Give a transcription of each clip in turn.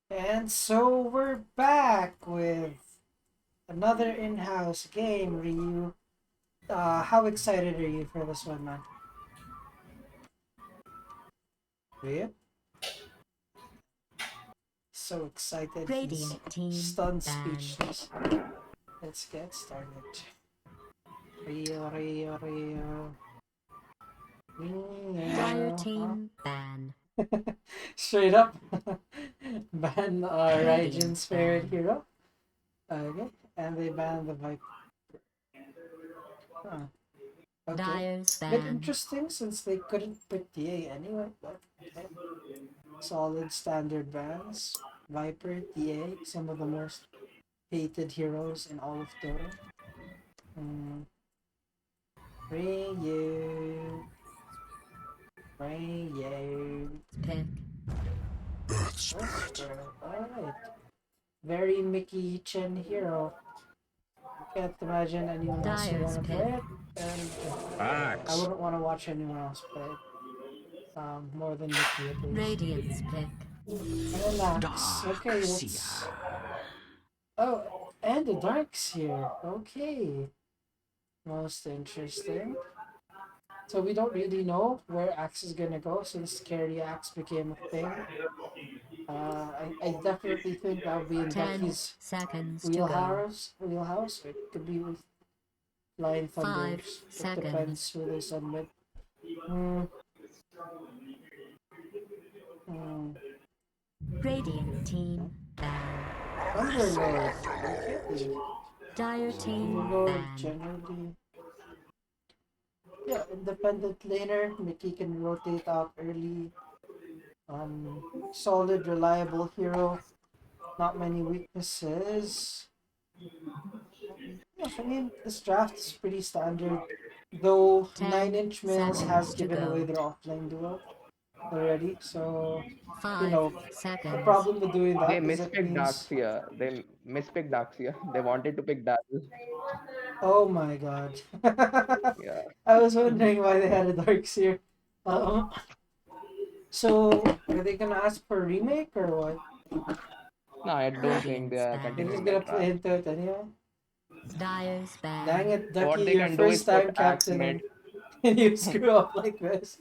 And so we're back with another in-house game, Ryu. How excited are you for this one, man? Ryu? So excited, he's Radiant team stunned ban. speechless. Let's get started. Ryu. Dire Ryu. team ban. Straight up. Ban Radiant Raijin's favorite ban. hero. Okay. And they banned the Viper. Huh. Okay. Dire's Bit ban. interesting since they couldn't pick DA anyway, but okay. Solid standard bans. Viper, DA, some of the most hated heroes in all of Dota. Mm. Ryu. Ryu. Pick. Alright. Very Mickey Chen hero. Can't imagine anyone else would Dire's want to pick. play it, and I Facts. wouldn't want to watch anyone else play it. More than Mickey at least. Radiant's pick. Relax. Okay, Darksia. let's. Oh, and the Dark's here. Okay. Most interesting. So we don't really know where Axe is gonna go since Carry Axe became a thing. I definitely think that would be in 10 Ducky's seconds to go. wheelhouse. It could be with Flying 5 Thunders. It seconds. depends who they submit. Hmm. Hmm. Radiant team ban. Thunderlord. Okay. Dire team Thunderlord ban. generally. Yeah, independent laner. Mickey can rotate out early. Solid, reliable hero. Not many weaknesses. Yeah, I mean, this draft is pretty standard. Though 10 9-inch males has seconds to given away go. their offlane duo already. So, you 5 know, the seconds. problem with doing They that is it mispicked means, Darkseer. They mispicked Darkseer. They wanted to pick Dazzle. oh my god. Yeah. I was wondering why they had a dark seer. Um, so, are they gonna ask for a remake or what? No, I don't think they Radiant's are They're ban. just continuing gonna that play draft. into it anyway? Dire's Dang ban. it, Ducky, What they your can do is first put time Axe mid. captaining, and you screw up like this.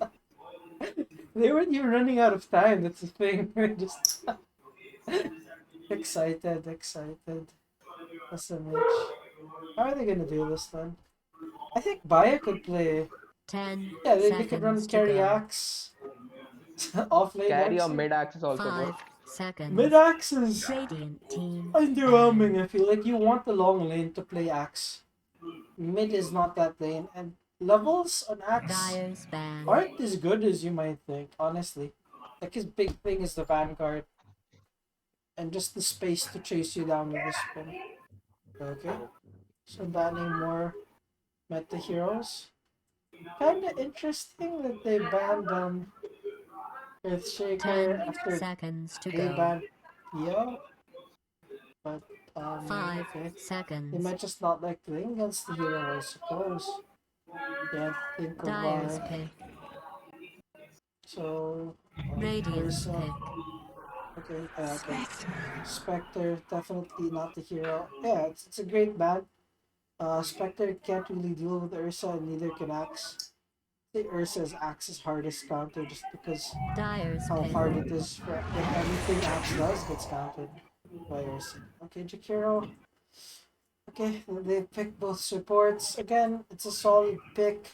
They weren't even running out of time, that's the thing. We're just excited. SMH. How are they gonna do this then? I think Baya could play. 10 Yeah, they could run seconds to carry go. axe, offlane Carry or Darkseer. mid axe is also good. 5 Mid seconds. axe is Radiant team underwhelming. ban. I feel like you want the long lane to play axe. Mid is not that lane, and levels on axe Dire's ban. aren't as good as you might think. Honestly, like his big thing is the vanguard and just the space to chase you down with the spin. Okay, so banning more meta heroes. Kind of interesting that they banned Earthshaker 10 after seconds to they go. banned Pio, but 5 okay. They seconds. might just not like playing against the hero, I suppose. Can't think of Dire's why. pick. So, Radiant's Ursa. pick. Okay. Spectre, definitely not the hero. Yeah, it's a great ban. Spectre can't really deal with Ursa, and neither can Axe. I think Ursa's Axe's hardest counter just because Dire's how pick. hard it is for when everything Axe does gets countered by Ursa. Okay, Jakiro. Okay, they picked both supports. Again, it's a solid pick.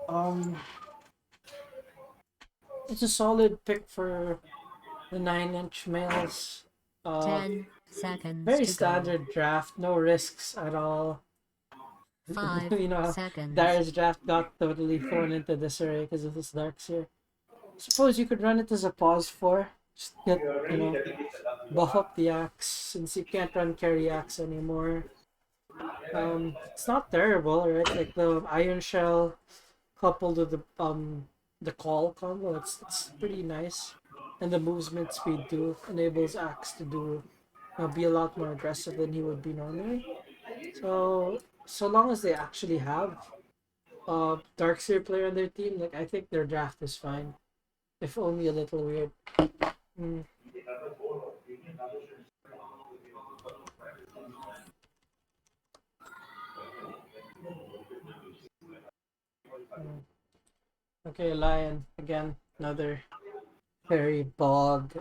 Um, it's a solid pick for the 9-inch males. 10 seconds Very to go. standard draft, no risks at all. 5 You know, seconds. Dyer's draft got totally thrown into disarray because of this Darkseer. Suppose you could run it as a pause for. Just get, buff up the axe since you can't run carry axe anymore. It's not terrible, right? Like the Iron Shell coupled with the call combo, it's pretty nice. And the movement speed too enables Axe to be a lot more aggressive than he would be normally. So long as they actually have a Darkseer player on their team, like I think their draft is fine. If only a little weird. Mm. Mm. Okay, Lion again. Another very bog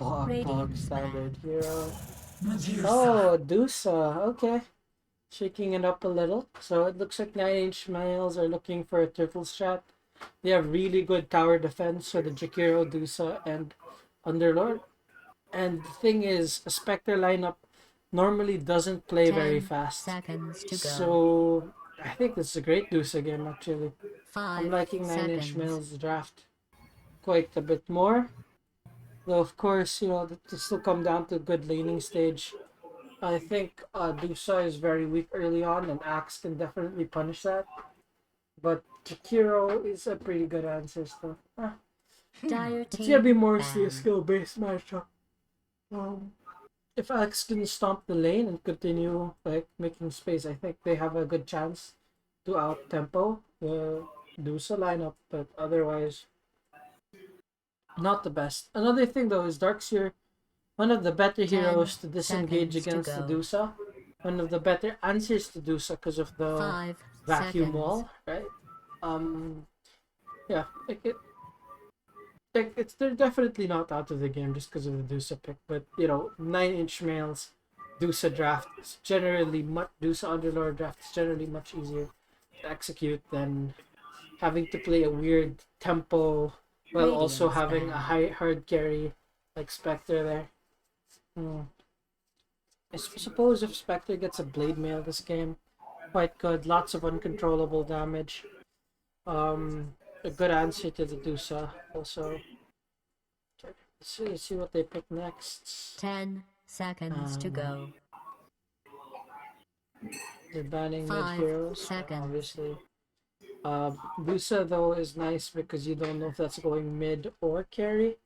Radiance standard band. hero. Oh, Dusa. Okay. Shaking it up a little. So it looks like 9-inch males are looking for a triple shot. They have really good tower defense for the Jakiro, Dusa, and Underlord. And the thing is, a Spectre lineup normally doesn't play very 10 fast. seconds to go. So I think this is a great Dusa game actually. I'm 5 liking 9-inch seconds. males draft quite a bit more. Though of course, this will come down to good laning stage. I think Dusa is very weak early on, and Axe can definitely punish that. But Jakiro is a pretty good answer still. Dire It's gonna be team mostly a ban. skill-based matchup. Um, if Axe can stomp the lane and continue like making space, I think they have a good chance to out tempo the Dusa lineup. But otherwise, not the best. Another thing though is Darkseer, one of the better 10 heroes to disengage seconds to against the go. Dusa. One of the better answers to Dusa because of the 5 vacuum seconds. wall, right? Um, yeah, it's they're definitely not out of the game just because of the Dusa pick, but 9-inch males, Dusa draft is generally much Dusa Underlord draft is generally much easier to execute than having to play a weird tempo while also Radiance having a band. high hard carry like Spectre there. Hmm. Suppose if Spectre gets a blade mail this game, quite good. Lots of uncontrollable damage. A good answer to the Dusa also. Let's see what they pick next. 10 seconds to Um, go. they're banning mid 5 heroes, seconds. obviously. Dusa though is nice because you don't know if that's going mid or carry.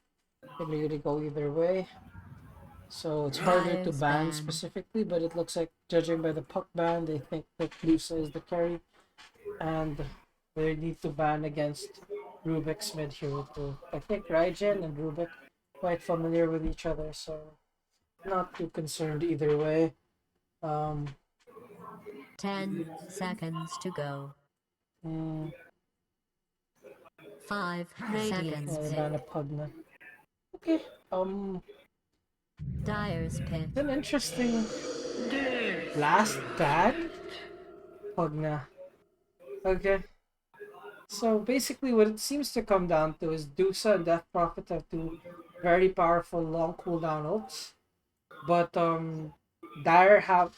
Can really go either way. So it's harder to Dire's ban ban. specifically, but it looks like judging by the puck ban, they think that Dusa is the carry, and they need to ban against Rubik's mid hero too. I think Raijin and Rubik quite familiar with each other, so not too concerned either way. Um, 10 seconds to go. mm, 5 yeah, seconds. they ban a Pugna. Okay. Dire's pit. It's an interesting last ban Pugna. Okay. So basically, what it seems to come down to is Dusa and Death Prophet have two very powerful long cooldown ults, but Dire has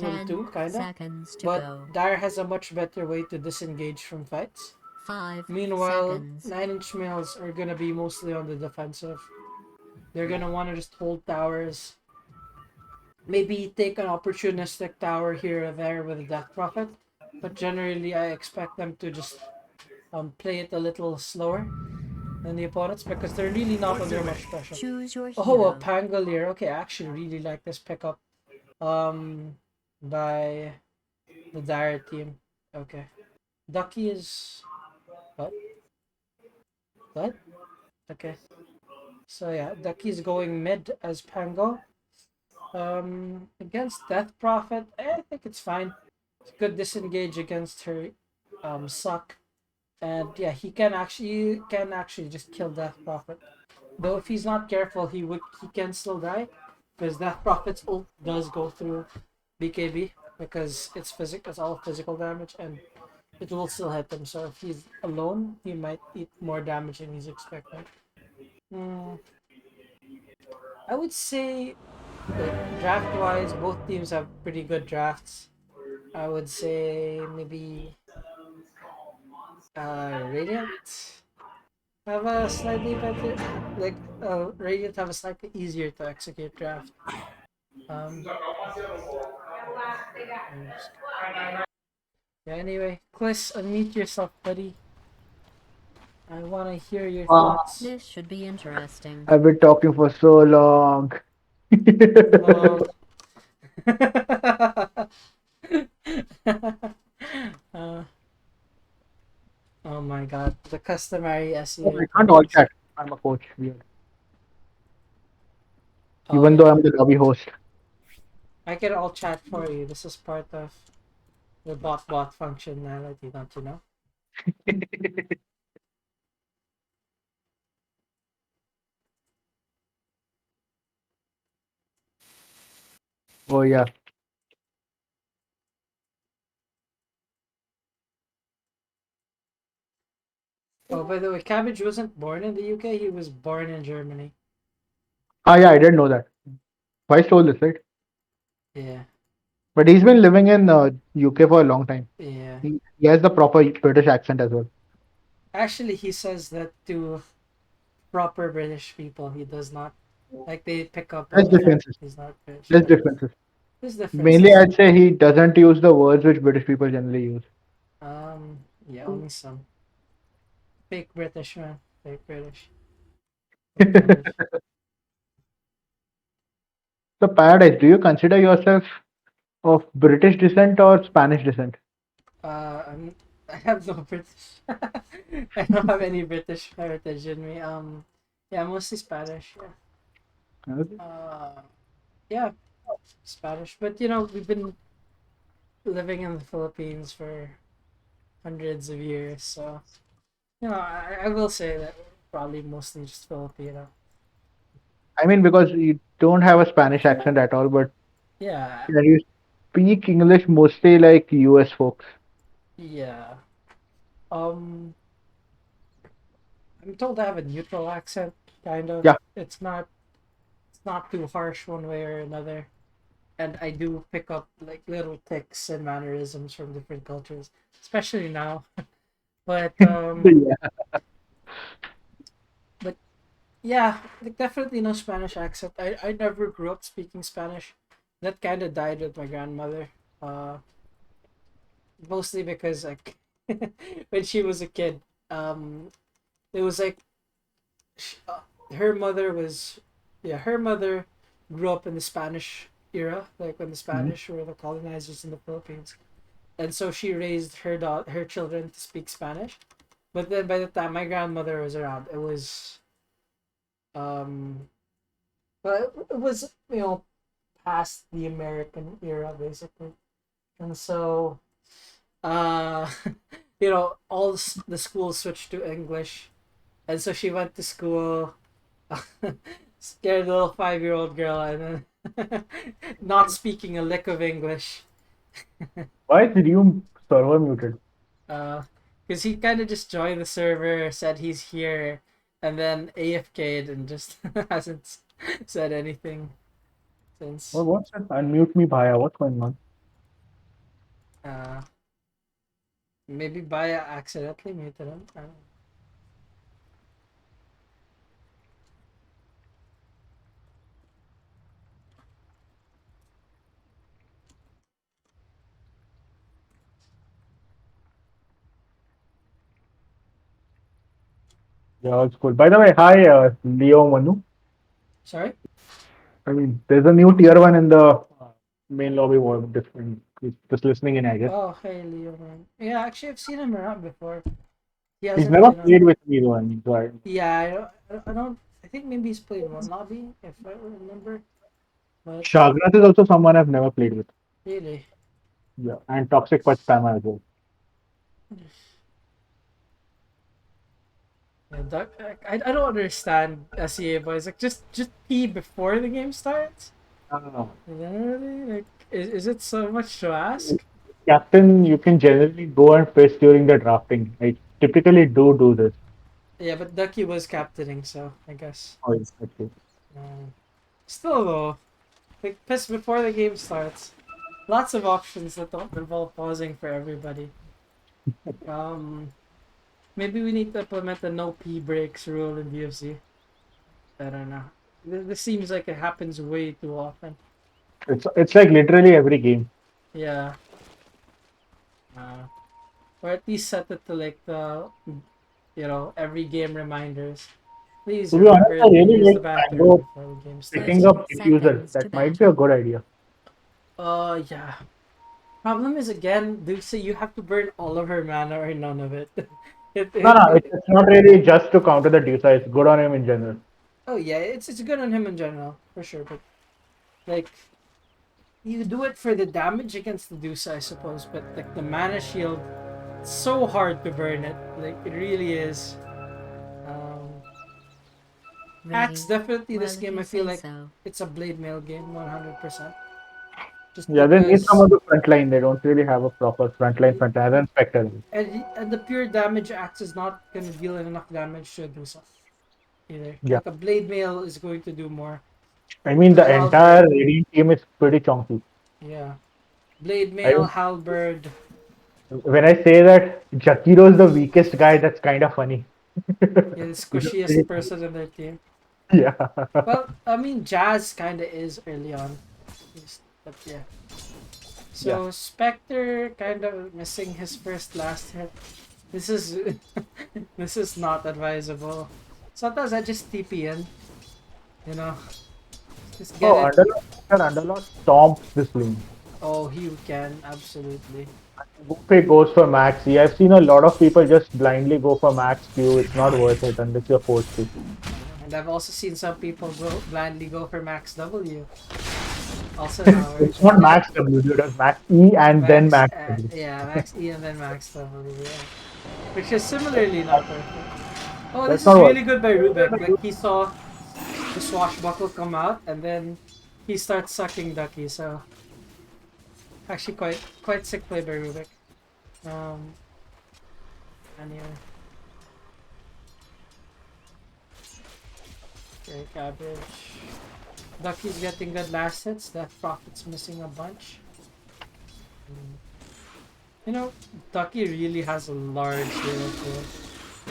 them 10 too, kinda. seconds to But go. Dire has a much better way to disengage from fights. 5 Meanwhile, seconds. 9-inch males are gonna be mostly on the defensive. They're gonna want to just hold towers, maybe take an opportunistic tower here or there with a Death Prophet, but generally I expect them to just play it a little slower than the opponents because they're really not under much pressure. Choose your Oh, a hero. Pangolier. Okay, I actually really like this pickup um by the Dire team. Okay. Ducky is what? What? Okay. So yeah, Ducky's going mid as Pango. Against Death Prophet, I think it's fine. It's good disengage against her suck. And yeah, he can actually just kill Death Prophet. Though if he's not careful, he can still die. Because Death Prophet's ult does go through BKB because it's all physical damage and it will still hit him. So if he's alone, he might eat more damage than he's expecting. Mm, I would say like draft wise, both teams have pretty good drafts. I would say maybe Radiant have a slightly better Radiant have a slightly easier to execute draft. Um yeah, anyway, Chris, unmute yourself, buddy. I wanna hear your Uh, thoughts. This should be interesting. I've been talking for so long. Lol. uh, oh my god, the customary Oh, SEO I can't all problems. chat. I'm a coach. Weird. Oh Even though yeah, I'm the lobby host. I can all chat for you. This is part of the bot functionality, don't you know? Oh yeah. Oh, by the way, Cabbage wasn't born in the UK. He was born in Germany. Ah yeah, I didn't know that. Why told this, right? Yeah, But he's been living in UK for a long time. yeah. He has the proper British accent as well. Actually, he says that to proper British people. He does not. Like, they pick up There's on the fact differences. he's not British. There's Yeah. differences. There's Mainly, differences. I'd say he doesn't use the words which British people generally use. Yeah, only some. Fake British, man. Fake British. Pretenders. So, Paradise, do you consider yourself of British descent or Spanish descent? I'm, I have no British. I don't have any British heritage in me. Yeah, mostly Spanish. Yeah. Okay. Yeah, Spanish. But we've been living in the Philippines for hundreds of years, so I will say that we're probably mostly just Filipino. I mean, because you don't have a Spanish accent at all, but Yeah, yeah, you speak English mostly like US folks. yeah. Um, I'm told I have a neutral accent, kind of. Yeah, It's not too harsh one way or another, and I do pick up like little ticks and mannerisms from different cultures, especially now. But yeah. but yeah, like definitely no Spanish accent. I never grew up speaking Spanish. That kind of died with my grandmother. Uh, Mostly because like when she was a kid, um, it was like sh her mother was, yeah, her mother grew up in the Spanish era, like when the Mhm. Spanish were the colonizers in the Philippines, and so she raised her children to speak Spanish. But then by the time my grandmother was around, it was um, but it was past the American era basically, and so uh, all the schools switched to English, and so she went to school, scared little 5-year-old girl, and then not speaking a lick of English. Why is Reum server muted? Because he kind of just joined the server, said he's here, and then AFK'd and just hasn't said anything since. What's that? Unmute me, Bhaya. What's going on? Uh, Maybe Baya accidentally muted him. I don't know. Yeah, it's cool. By the way, hi, Leo Manu. Sorry? I mean, there's a new tier one in the main lobby world. Different. Just listening in, I guess. Oh, hey, Leo, man. Yeah, actually, I've seen him around before. He He's hasn't never been on. played with me though, and so Yeah, I don't. I think maybe he's played one lobby, if I remember. But Shagnath is also someone I've never played with. really, Yeah, and Toxic Pet Spammer as well. yeah, I don't understand SEA boys. Like, just pee before the game starts. Is that really, like, is it so much to ask? Captain, you can generally go and piss during the drafting. I typically do this. Yeah, but Ducky was captaining, so I guess. Oh, yes, okay. Still though, like piss before the game starts. Lots of options that don't involve pausing for everybody. Um, Maybe we need to implement a no pee breaks rule in DFZ. I don't know. This seems like it happens way too often. It's like literally every game. Yeah. Uh, or at least set it to like the every game reminders. Please To be honest, remember I to really use the like bathroom Tango before the game picking starts. 30 up diffuser. seconds to That might be a battle. good idea. Yeah. Problem is again, Duxie, you have to burn all of her mana or none of it. No, no, it's not really just to counter the Dusa. It's good on him in general. Oh yeah, it's good on him in general for sure, but like you do it for the damage against the Dusa, I suppose. But like the mana shield It's so hard to burn it. Like, it really is. Axe, Really? definitely Well, this if game, I you feel say like so. it's a blade mail game, 100%. Just Yeah, they need some because. of the front line. They don't really have a proper front line as an Spectre. And the pure damage axe is not going to deal enough damage to do stuff either. Yeah. Like, a blade mail is going to do more. I mean, The the entire halberd, Radiant team is pretty chunky. yeah. Blade I, mail, halberd. when I say that Jakiro is the weakest guy, that's kind of funny. Yeah, the He's a squishiest pretty- person in their team. yeah. Well, I mean, Jazz kind of is early on. But yeah. Yeah. So, Spectre kind of missing his first last hit. This is this is not advisable. Sometimes I just TP in, you know, just get Oh, it. Underlord stomps this lane. Oh, he can absolutely. Buffet goes for max E. I've seen a lot of people just blindly go for max Q. It's not worth it unless you're forced to. And I've also seen some people blindly go for max W. Also not worth It's not it. max W, dude. It's max E and then Max, max W. yeah, max E and then max W, yeah. Which is similarly not worth it. Oh, this That's is not worth really good by Rubik. Like, he saw the swashbuckle come out, and then he starts sucking Ducky, so... Actually, quite sick play by Rubik. Anyway. Okay, cabbage. Ducky's getting good last hits. That Prophet's missing a bunch. You know, Ducky really has a large hero pool.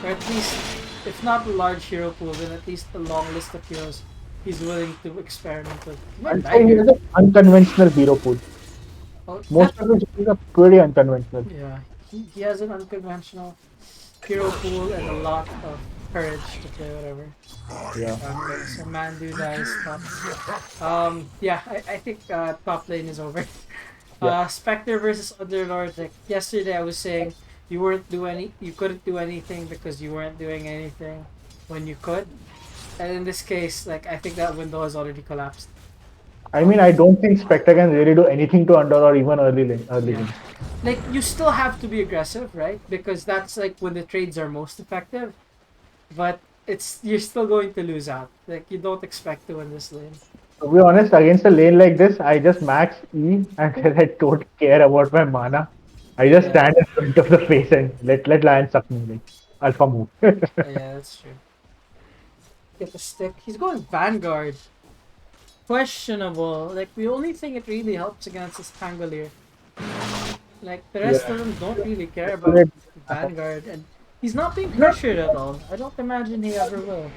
Or at least, if not a large hero pool, then at least a long list of heroes he's willing to experiment with. I'd say he has an unconventional hero pool. Oh, Most of his heroes are pretty unconventional. yeah, he has an unconventional hero pool and a lot of courage to play whatever. Yeah. Okay, so Mandu dies top. Yeah, I think top lane is over. Yeah. Spectre versus Underlord. Like yesterday, I was saying you couldn't do anything because you weren't doing anything when you could. And in this case, like I think that window has already collapsed. I mean, I don't think Spectre can really do anything to Under or even early Yeah. game. Like you still have to be aggressive, right? Because that's like when the trades are most effective. But you're still going to lose out. Like you don't expect to win this lane. To be honest, against a lane like this, I just max E and I don't care about my mana. I just Yeah. stand in front of the face and let Lion suck me like alpha move. Yeah, that's true. Get the stick. He's going Vanguard. Questionable. Like the only thing it really helps against is Pangolier. Like the rest of them don't really care about Vanguard, and he's not being pressured at all. I don't imagine he ever will.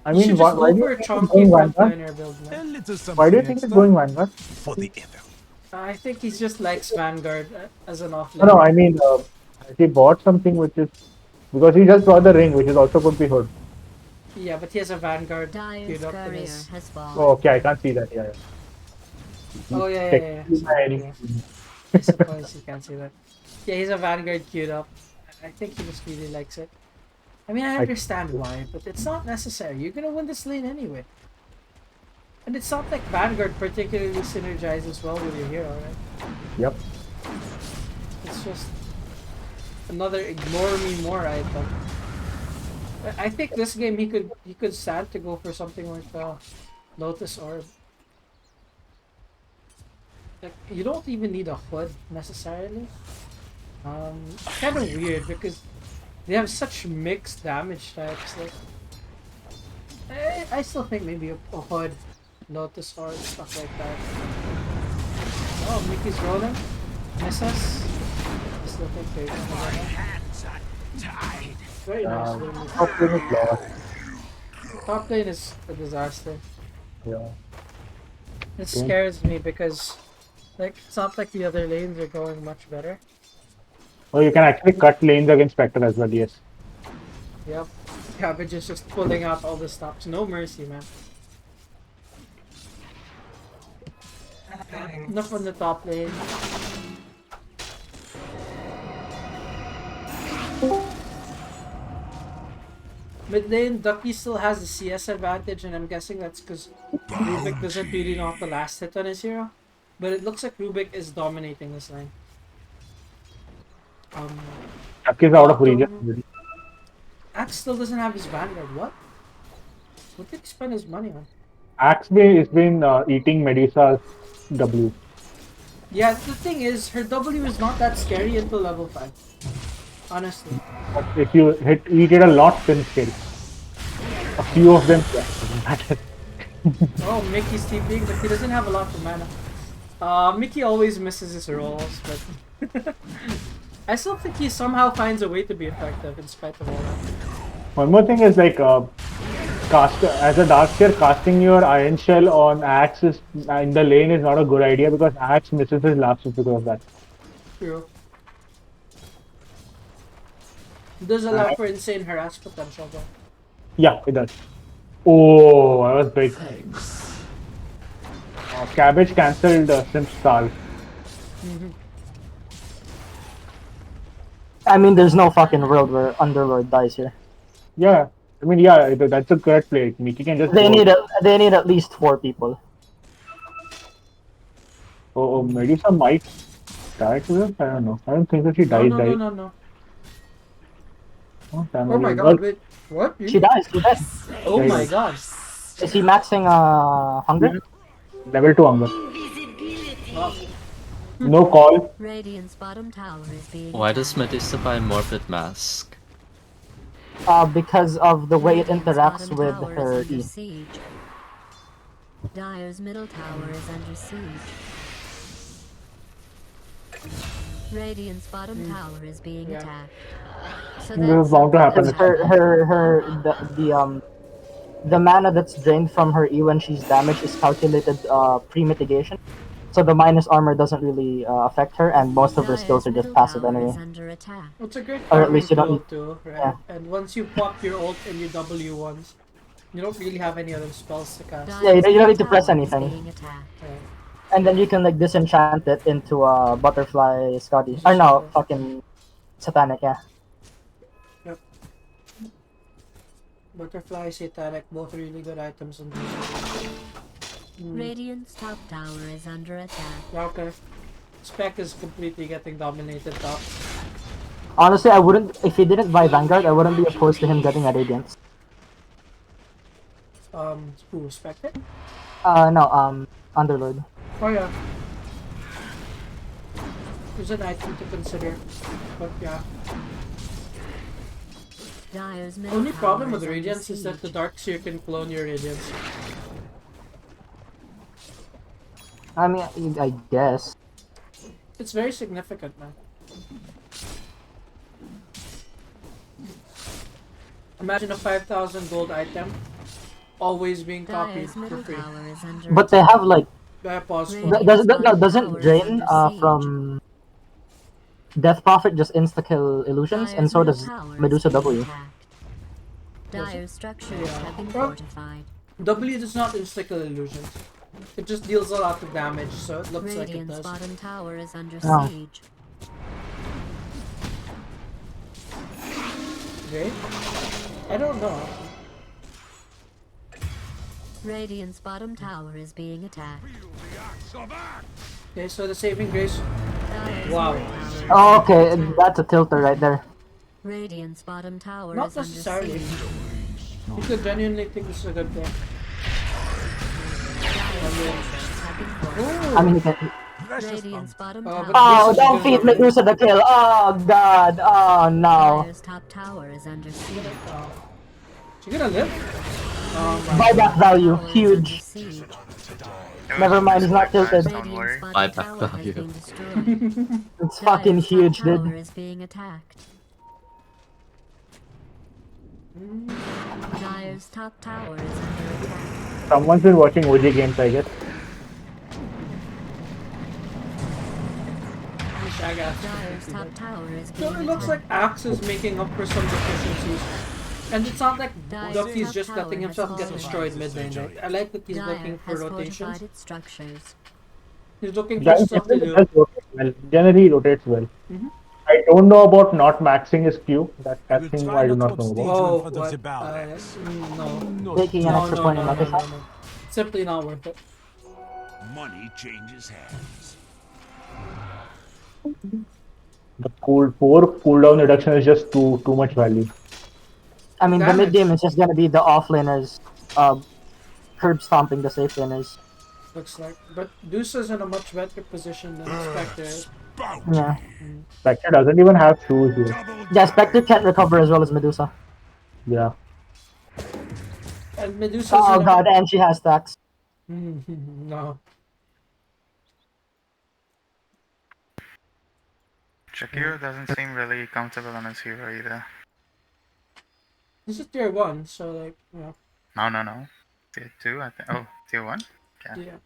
I You should mean, just why go do for you a think it's chunky going frontliner build, A man. little something Why do you think it's extra going Vanguard? for the evil. I think he just likes Vanguard as an No, offlane. I mean, he bought something which is because he just bought the ring, which is also could be hood. Yeah, but he has a Vanguard Dire's queued up in courier his... has fallen. Oh, okay, I can't see that. Yeah. Oh, yeah. Technically, Sorry, my- I suppose you can't see that. Yeah, he's a Vanguard queued up. I think he just really likes it. I mean, I understand why, but it's not necessary. You're gonna win this lane anyway. And it's not like Vanguard particularly synergizes well with your hero, right? Yep. It's just another ignore me more item. I think this game he could stand to go for something like Lotus Orb. Like you don't even need a hood necessarily. Kind of weird because they have such mixed damage types. Like I still think maybe a hood, Lotus Orb, stuff like that. Oh, Mickey's rolling. Misses. I still think they're gonna win. Very nice. Very nice. Top lane is lost. Top lane is a disaster. Yeah. It scares me because, like, it's not like the other lanes are going much better. Oh, you can actually cut lanes against Spectre as well. Yes. Yep. Cabbage is just pulling out all the stops. No mercy, man. Enough on the top lane. Mid lane, Ducky still has the CS advantage, and I'm guessing that's because Rubik doesn't really know how to last hit on his hero. But it looks like Rubik is dominating this line. Chuck is out of bottom- region. Axe still doesn't have his Vanguard. What? What did he spend his money on? Axe has been eating Medusa's W. Yeah, the thing is, her W is not that scary until level 5. Honestly. But if you eat it a lot, then scary. A few of them, yeah, doesn't matter. Oh, Mickey's TPing, but he doesn't have a lot of mana. Mickey always misses his rolls, but I still think he somehow finds a way to be effective in spite of all that. One more thing is like as a Darkseer, casting your Iron Shell on Axe in the lane is not a good idea because Axe misses his lapses because of that. True. It does allow for insane harass potential though. Yeah, it does. Oh, I was big. Cabbage cancelled Simp Stall. I mean, there's no fucking world where Underlord dies here. Yeah, I mean, yeah, that's a correct play. Mickey can just. They go. need at least 4 people. Oh, Medusa might die to this. I don't know. I don't think that she dies. No. Oh, Oh my god, wait. What? She dies. She dies. Oh There you my go. god. Is he maxing hunger? Level 2 hunger. Wow. No call. Radiant's bottom tower is being Why does attacked. Medusa buy Morbid Mask? Because of the way it Radiant's interacts bottom with tower is her under E. siege. Dire's middle tower is under siege. Radiant's bottom tower is being Yeah. attacked. So This that's is bound to happen. Because the mana that's drained from her E when she's damaged is calculated pre-mitigation. So the minus armor doesn't really affect her, and most of her skills are just passive anyway. Is under attack. It's a great Or at farming least you don't tool need- too, right? yeah. And once you pop your ult and your W once, you don't really have any other spells to cast. Yeah, you don't need to Dire's press tower is anything. being attacked. Right. And then you can like disenchant it into a butterfly Scotty. Or no, fucking satanic, yeah. Butterfly, Satanic, both really good items in this. Radiant's top tower is under attack. Okay. Spec is completely getting dominated top. Honestly, I wouldn't if he didn't buy Vanguard, I wouldn't be opposed to him getting a Radiance. Who, Spectre? No, Underlord. Oh yeah. There's an item to consider. But yeah. Dire's middle Only problem tower with is under Radiance is that the siege. Darkseer can clone your Radiance. I mean, I guess. It's very significant, man. Imagine a 5,000 gold item always being copied Dire's for middle free. tower is under But they attack. have like Pause for doesn't Drain from Death Prophet just insta kill illusions, and so does Medusa W. Dire's structures Yeah. have been Well- fortified. W does not insta-kill illusions. It just deals a lot of damage, so it looks like it Radiant's does. bottom tower is under Oh. siege. Okay? I don't know. Radiant's bottom tower is being attacked. Okay, so the saving grace. Dire's Wow. middle tower is Oh, under okay, attack. that's a tilter right there. Radiant's bottom tower Not is under necessarily. siege. You could genuinely think this is a good thing. Dire's structures have been fortified. I mean, you can. Radiant's bottom but tower. Oh, this is don't good feed for me. Medusa the kill. Oh god. Oh no. Dire's top tower is under siege. She gonna live? Buyback value, Tower is under huge. siege. Never mind, he's not tilted. Radiant's bottom Buyback tower has value. been destroyed. It's fucking Dire's top huge, tower dude. is being attacked. Dire's top tower is under attack. Someone's been watching OG games, I guess. Dire's top tower is So being it looks like attacked. Axe is making up for some deficiencies. And it's not like Dire's Duffy's top just tower letting has himself get fallen. destroyed mid-lane, right? I like that he's looking Dire for has rotations. fortified its structures. He's looking for That stuff to generally do. does rotate well. Generally rotates well. Mhm. I don't know about not maxing his Q. That thing I do not know about. Oh, front of what? the barracks. No. Taking an No, extra no, point no, in no, Microsoft. no. Simply not worth it. money changes hands. The four cooldown reduction is just too much value. I mean, the mid Damage. game is just gonna be the offlaners, curb stomping the safe laners. Looks like. But Deuce is in a much better position than Spectre. Bounty. Yeah. Spectre doesn't even have shoes here. Double Yeah, Spectre damage. can't recover as well as Medusa. Yeah. And Medusa's Oh in a... god, and she has stacks. No. Shakir doesn't seem really comfortable on his hero either. This is tier 1, so like, you know. No. Tier 2, I think. Oh, tier 1? Okay. Yeah.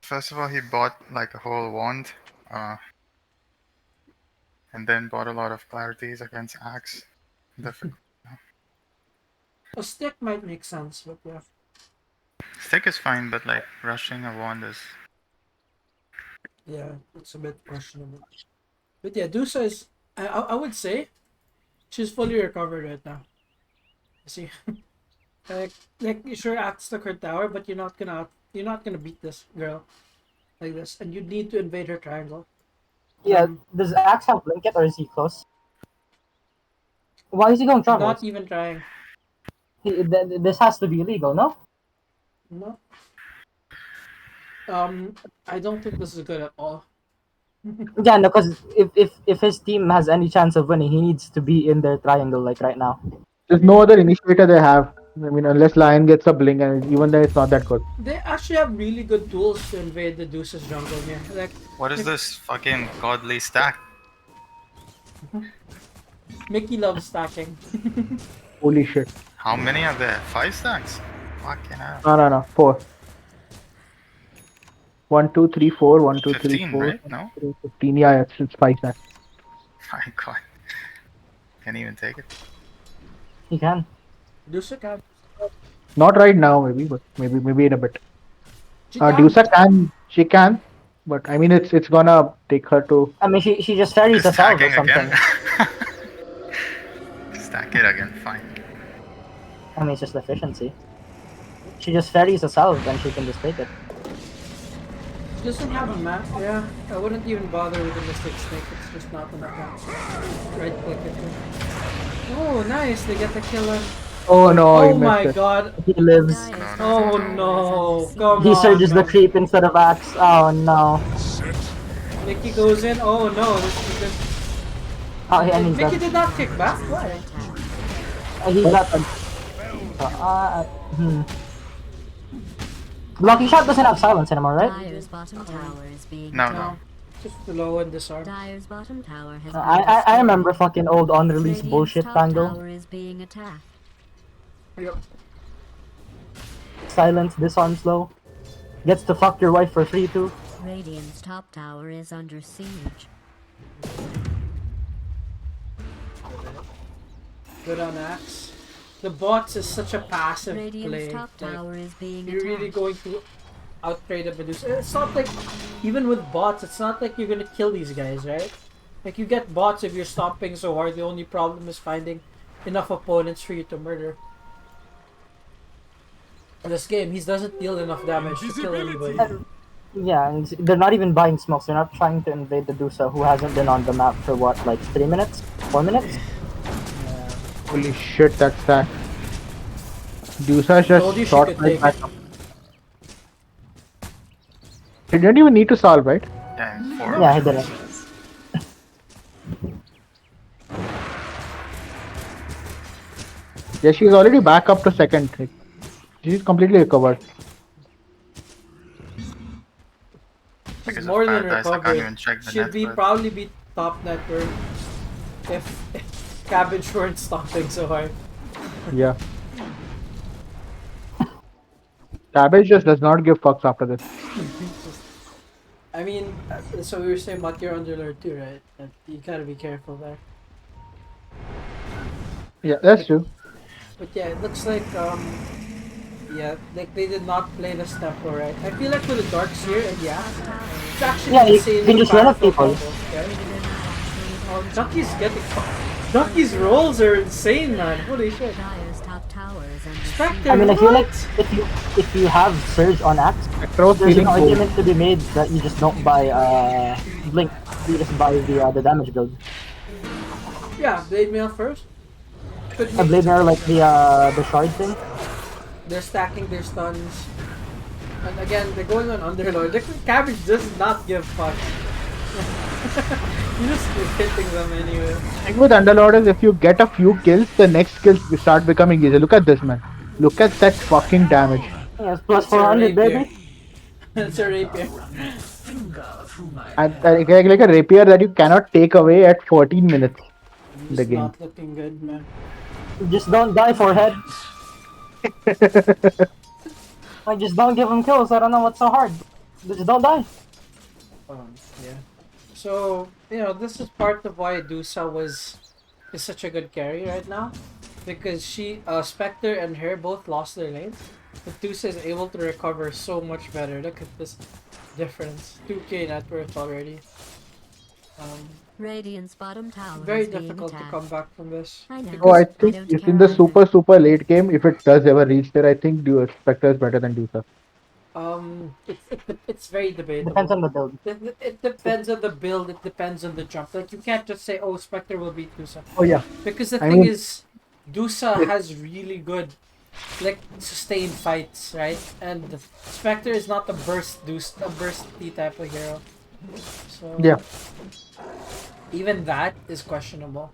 First of all, he bought like a whole wand. And then bought a lot of clarities against Axe. A stick might make sense, but yeah. Stick is fine, but like rushing a wand is. Yeah, it's a bit questionable. But yeah, Dusa is... I would say she's fully recovered right now. See? like you sure Axe took her tower, but you're not gonna beat this girl like this, and you need to invade her triangle. Yeah, does Axe have blink yet, or is he close? Why is he going trouble? Not even trying. This has to be illegal, no? No. I don't think this is good at all. Yeah, no, because if his team has any chance of winning, he needs to be in their triangle like right now. There's no other initiator they have. I mean, unless Lion gets a blink, and even then it's not that good. They actually have really good tools to invade the Deuce's jungle here. Like, What is this fucking godly stack? Mickey loves stacking. Holy shit. How many are there? 5 stacks? Fucking hell. No. 4. 1, 2, 3, 4. 1, 2, 3, 15, 4. right? No? 15. Yeah, it's 5 stacks. My god. Can't even take it. He can. Deuce can. Not right now, maybe, but maybe in a bit. She can. Dusa she can, but I mean it's gonna take her to. I mean, she just ferries Just us out or stacking something. again. Stack it again, fine. I mean, it's just efficiency. She just ferries us out, and she can just take it. She doesn't have a map. Yeah, I wouldn't even bother with the Mystic Snake. It's just not enough map. Right click it. Oh, nice. They get the killer. Oh no! Oh he my missed it. god. He lives. Oh no. Come He on. surges the man. creep instead of Axe. Oh no. Mickey goes in. Oh no. This Oh, and he's Mickey dead. did not kick back. Why? He got. Blocking shot doesn't have silence anymore, right? Dyer's bottom tower is being No, attacked. no. Just below and disarm. Dyer's bottom tower has I remember fucking old unreleased Radiant's bullshit top tangle. tower is being attacked. Yep. Silence, disarm slow. Gets to fuck your wife for free too. Radiant's top tower is under siege. Good on Axe. The bots is such a passive Radiant's play. top Like, tower is being you're really attacked. going to outtrade a Medusa. It's not like, even with bots, it's not like you're gonna kill these guys, right? Like, you get bots if you're stomping so hard. The only problem is finding enough opponents for you to murder. In this game, he doesn't deal enough damage to kill anybody. Yeah, and they're not even buying smokes. They're not trying to invade the Dusa, who hasn't been on the map for what, like 3 minutes? 4 minutes? Holy shit! That's that. Dusa Told you just she shot could right take back it. up. He didn't even need to solve, right? Yeah, 4. Yeah, he didn't. Yeah, she's already back up to second. She's completely recovered. She's Because more of than ParadisE, I can't recovered. even check the She'd net be worth. probably be top net worth if Cabbage weren't stomping so hard. Yeah. Cabbage just does not give fucks after this. I mean, so we were saying about your underlord too, right? That you gotta be careful there. Yeah, that's true. But yeah, it looks like yeah, like they did not play this tempo right. I feel like with the Darks here and yeah, it's actually Yeah, you insanely can just run at powerful people. combo, right? Oh, Ducky's rolls are insane, man. Holy shit. Dyer's top tower is is under Spectre, I mean, I feel like what? if you have Surge on Axe, Spectre was there's an feeling cold. argument to be made that you just don't buy Blink. You just buy the damage build. Yeah, Blade Mail first. Could A be. Blade Mirror like the shard thing. They're stacking their stuns. And again, they're going on Underlord. The cabbage does not give fucks. You just keep hitting them anyway. Thing with Underlord is if you get a few kills, the next kills start becoming easy. Look at this, man. Look at that fucking damage. Yeah, it's plus It's a 400, rapier. baby. It's a rapier. And like a rapier that you cannot take away at 14 minutes in the It's game. not looking good, man. Just don't die, forehead. Like, just don't give him kills. I don't know what's so hard. Just don't die. Yeah. So, this is part of why Dusa is such a good carry right now. Because Spectre and her both lost their lanes. But Dusa is able to recover so much better. Look at this difference. 2k net worth already. Radiant's bottom tower Very is being difficult to attacked. come back from this. I know. Oh, I Because think don't it's care in the either. super late game. If it does ever reach there, I think Spectre is better than Dusa. it's very debatable. Depends on the build. It depends on the build, it depends on the jump. Like, you can't just say, oh, Spectre will beat Dusa. Oh yeah. Because the I thing mean- is, Dusa has really good, like, sustained fights, right? And Spectre is not a bursty type of hero. So, Yeah. even that is questionable.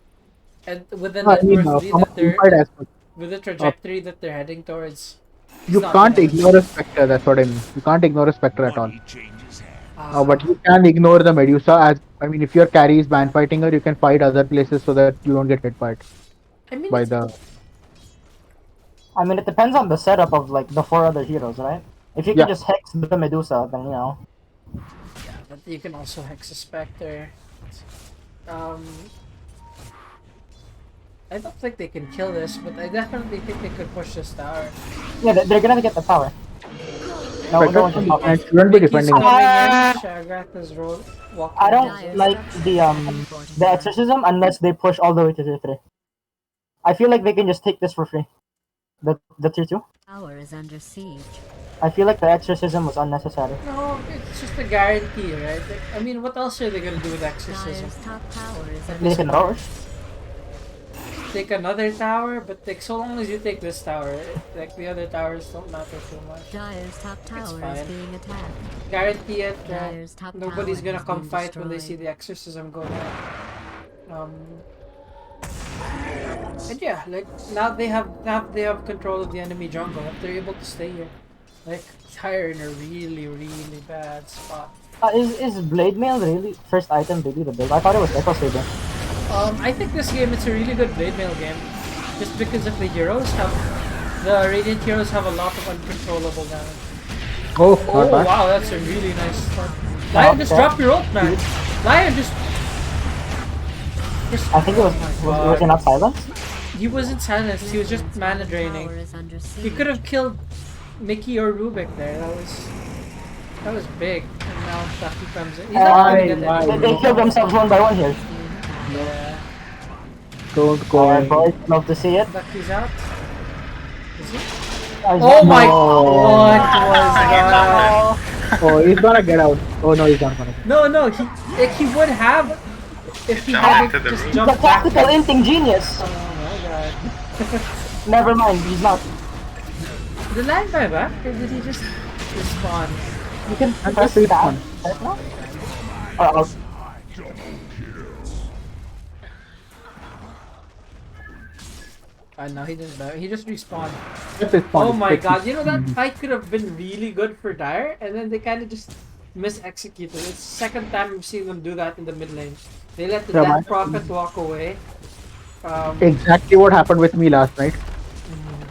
And with the No, I net mean, worth lead from a that they're, teamfight aspect, with the trajectory that they're heading towards, it's you not can't gonna- ignore a Spectre. That's what I mean. You can't ignore a Spectre at all. Money changes hands. But you can ignore the Medusa. If your carry is ban fighting her, you can fight other places so that you don't get hit by it. I mean, By it's- the I mean, it depends on the setup of like the 4 other heroes, right? If you Yeah. can just hex the Medusa, then but you can also hex a Spectre. I don't think they can kill this, but I definitely think they could push this tower. yeah, they're gonna get the tower. No, no one can stop and it. shouldn't be Mickey's defending it. coming in. Shagrat is walking. I in. don't like the exorcism unless they push all the way to tier 3. I feel like they can just take this for free. The tier 2. Tower is under siege. I feel like the exorcism was unnecessary. No, it's just a guarantee, right? Like, I mean, what else are they gonna do with exorcism? Dyer's top tower is They under can rush. Take another tower, but like, so long as you take this tower, like, the other towers don't matter too much. Dyer's top tower is fine. being attacked. Guarantee it. Dyer's top Nobody's tower gonna has come been fight when they see destroyed. the exorcism go down. And yeah, like, now they have control of the enemy jungle. If they're able to stay here, like, they're in a really, really bad spot. Is Blade Mail really first item really the build? I thought it was Echo Saber. I think this game, it's a really good blade mail game. Just because of the Radiant heroes have a lot of uncontrollable damage. Oh, Oh not bad. wow, that's a really nice start. Lion, just drop your ult, man. Lion, just I think it was Oh my was it God. not silenced? He wasn't silenced, he was just mana Tower draining. is under siege. He could have killed Mickey or Rubik there. That was big. And now Ducky comes in. He's not gonna get that. They killed themselves one by one here. Yeah. Don't go Alright, in. boys, love to see it. Ducky's out. Is he? Guys, Oh my! No. What was that? Oh, he's gonna get out. Oh no, he's not gonna. No, he would have if he Jumped had into the just room. The jumped back. tactical inting genius. Oh my god. Never mind, he's not. Did the line buy back or did he just respawn? You can That's press really tab. fun. No, he didn't buy. He just respawned. Just respond. Oh my Quick. god, that fight could have been really good for Dire, and then they kind of just mis-executed. It's the second time we've seen them do that in the mid lane. They let the Yeah, Death man. Prophet walk away. Exactly what happened with me last night.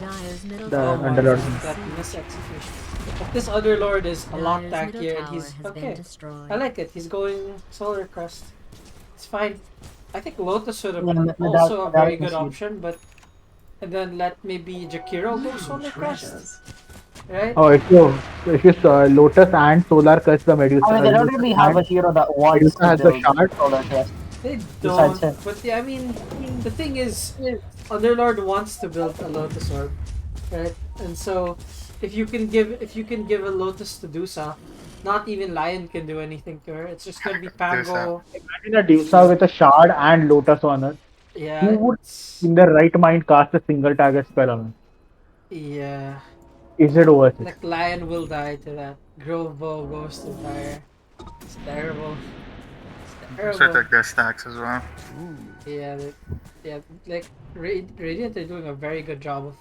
Dyer's middle The Oh tower my Underlord. god, that mis-execution. But this other lord is a lot Dyer's middle tankier, and tower he's has been okay. destroyed. I like it. He's going Solar Crest. It's fine. I think Lotus would have Yeah, been without- also a very without good concede. option, but and then let maybe Jakiro go Solar Crest, right? Oh, if you Lotus and Solar Curse the Medusa. I mean, they don't really have a hero that wants Medusa to has the build shard. Solar Crest. They Besides don't. him. But yeah, I mean, the thing is, Underlord wants to build a Lotus Orb. right? And so, if you can give a Lotus to Dusa, not even Lion can do anything to her. It's just gonna be Pango. Imagine a Dusa with a shard and Lotus on her. Who Yeah, would, it's in their right mind, cast a single target spell on her? yeah. Is it worth it? Like Lion will die to that. Grove Bow goes to fire. It's terrible. It's So terrible. that gets stacks as well. Yeah, yeah. Like Radiant are doing a very good job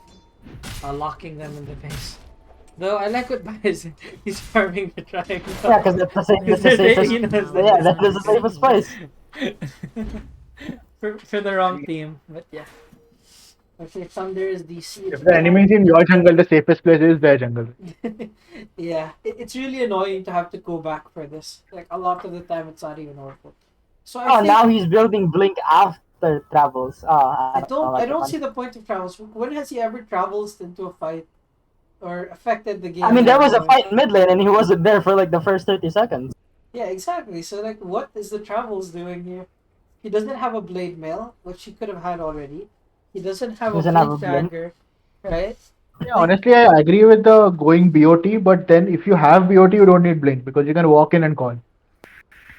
of locking them in the base. Though I like what Bias he's farming the triangle. Yeah, because that's the safest. He knows that Yeah, it's that is the safest place. for the wrong team, but yeah. Okay, Thunder is DC. If the enemy is in your jungle, the safest place is their jungle. Yeah, it's really annoying to have to go back for this. Like a lot of the time, it's not even worth it. So I Oh, think now he's building Blink after travels. I don't know, I like don't fun. see the point of travels. When has he ever travels into a fight or affected the game? I mean, there was a that way? fight in mid lane and he wasn't there for like the first 30 seconds. Yeah, exactly. So like, what is the travels doing here? He doesn't have a blade mail, which he could have had already. He doesn't have Doesn't a have a blink blink. dagger, right? Yeah, honestly, I agree with the going BOT, but then if you have BOT, you don't need Blink because you can walk in and call.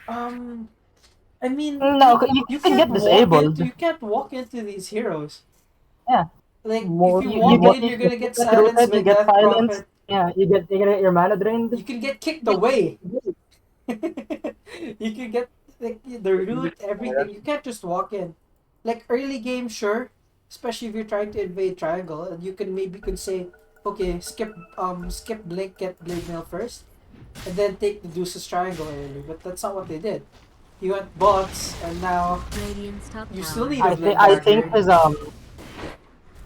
I mean, No, you can get disabled. You can't walk into these heroes. Yeah. Like More- if you You, walk you, in, you're you gonna get get silenced rooted, by you get Death silenced. Prophet. Yeah, you're gonna get your mana drained. You can get kicked away. You can get like the root, everything. You can't just walk in. Like early game, sure. Especially if you're trying to invade triangle, and you can maybe say, okay, skip blink, get blade mail first, and then take the deuces triangle early. But that's not what they did. You went bots, and now Radiant's top you tower still need has a blink I dagger. think his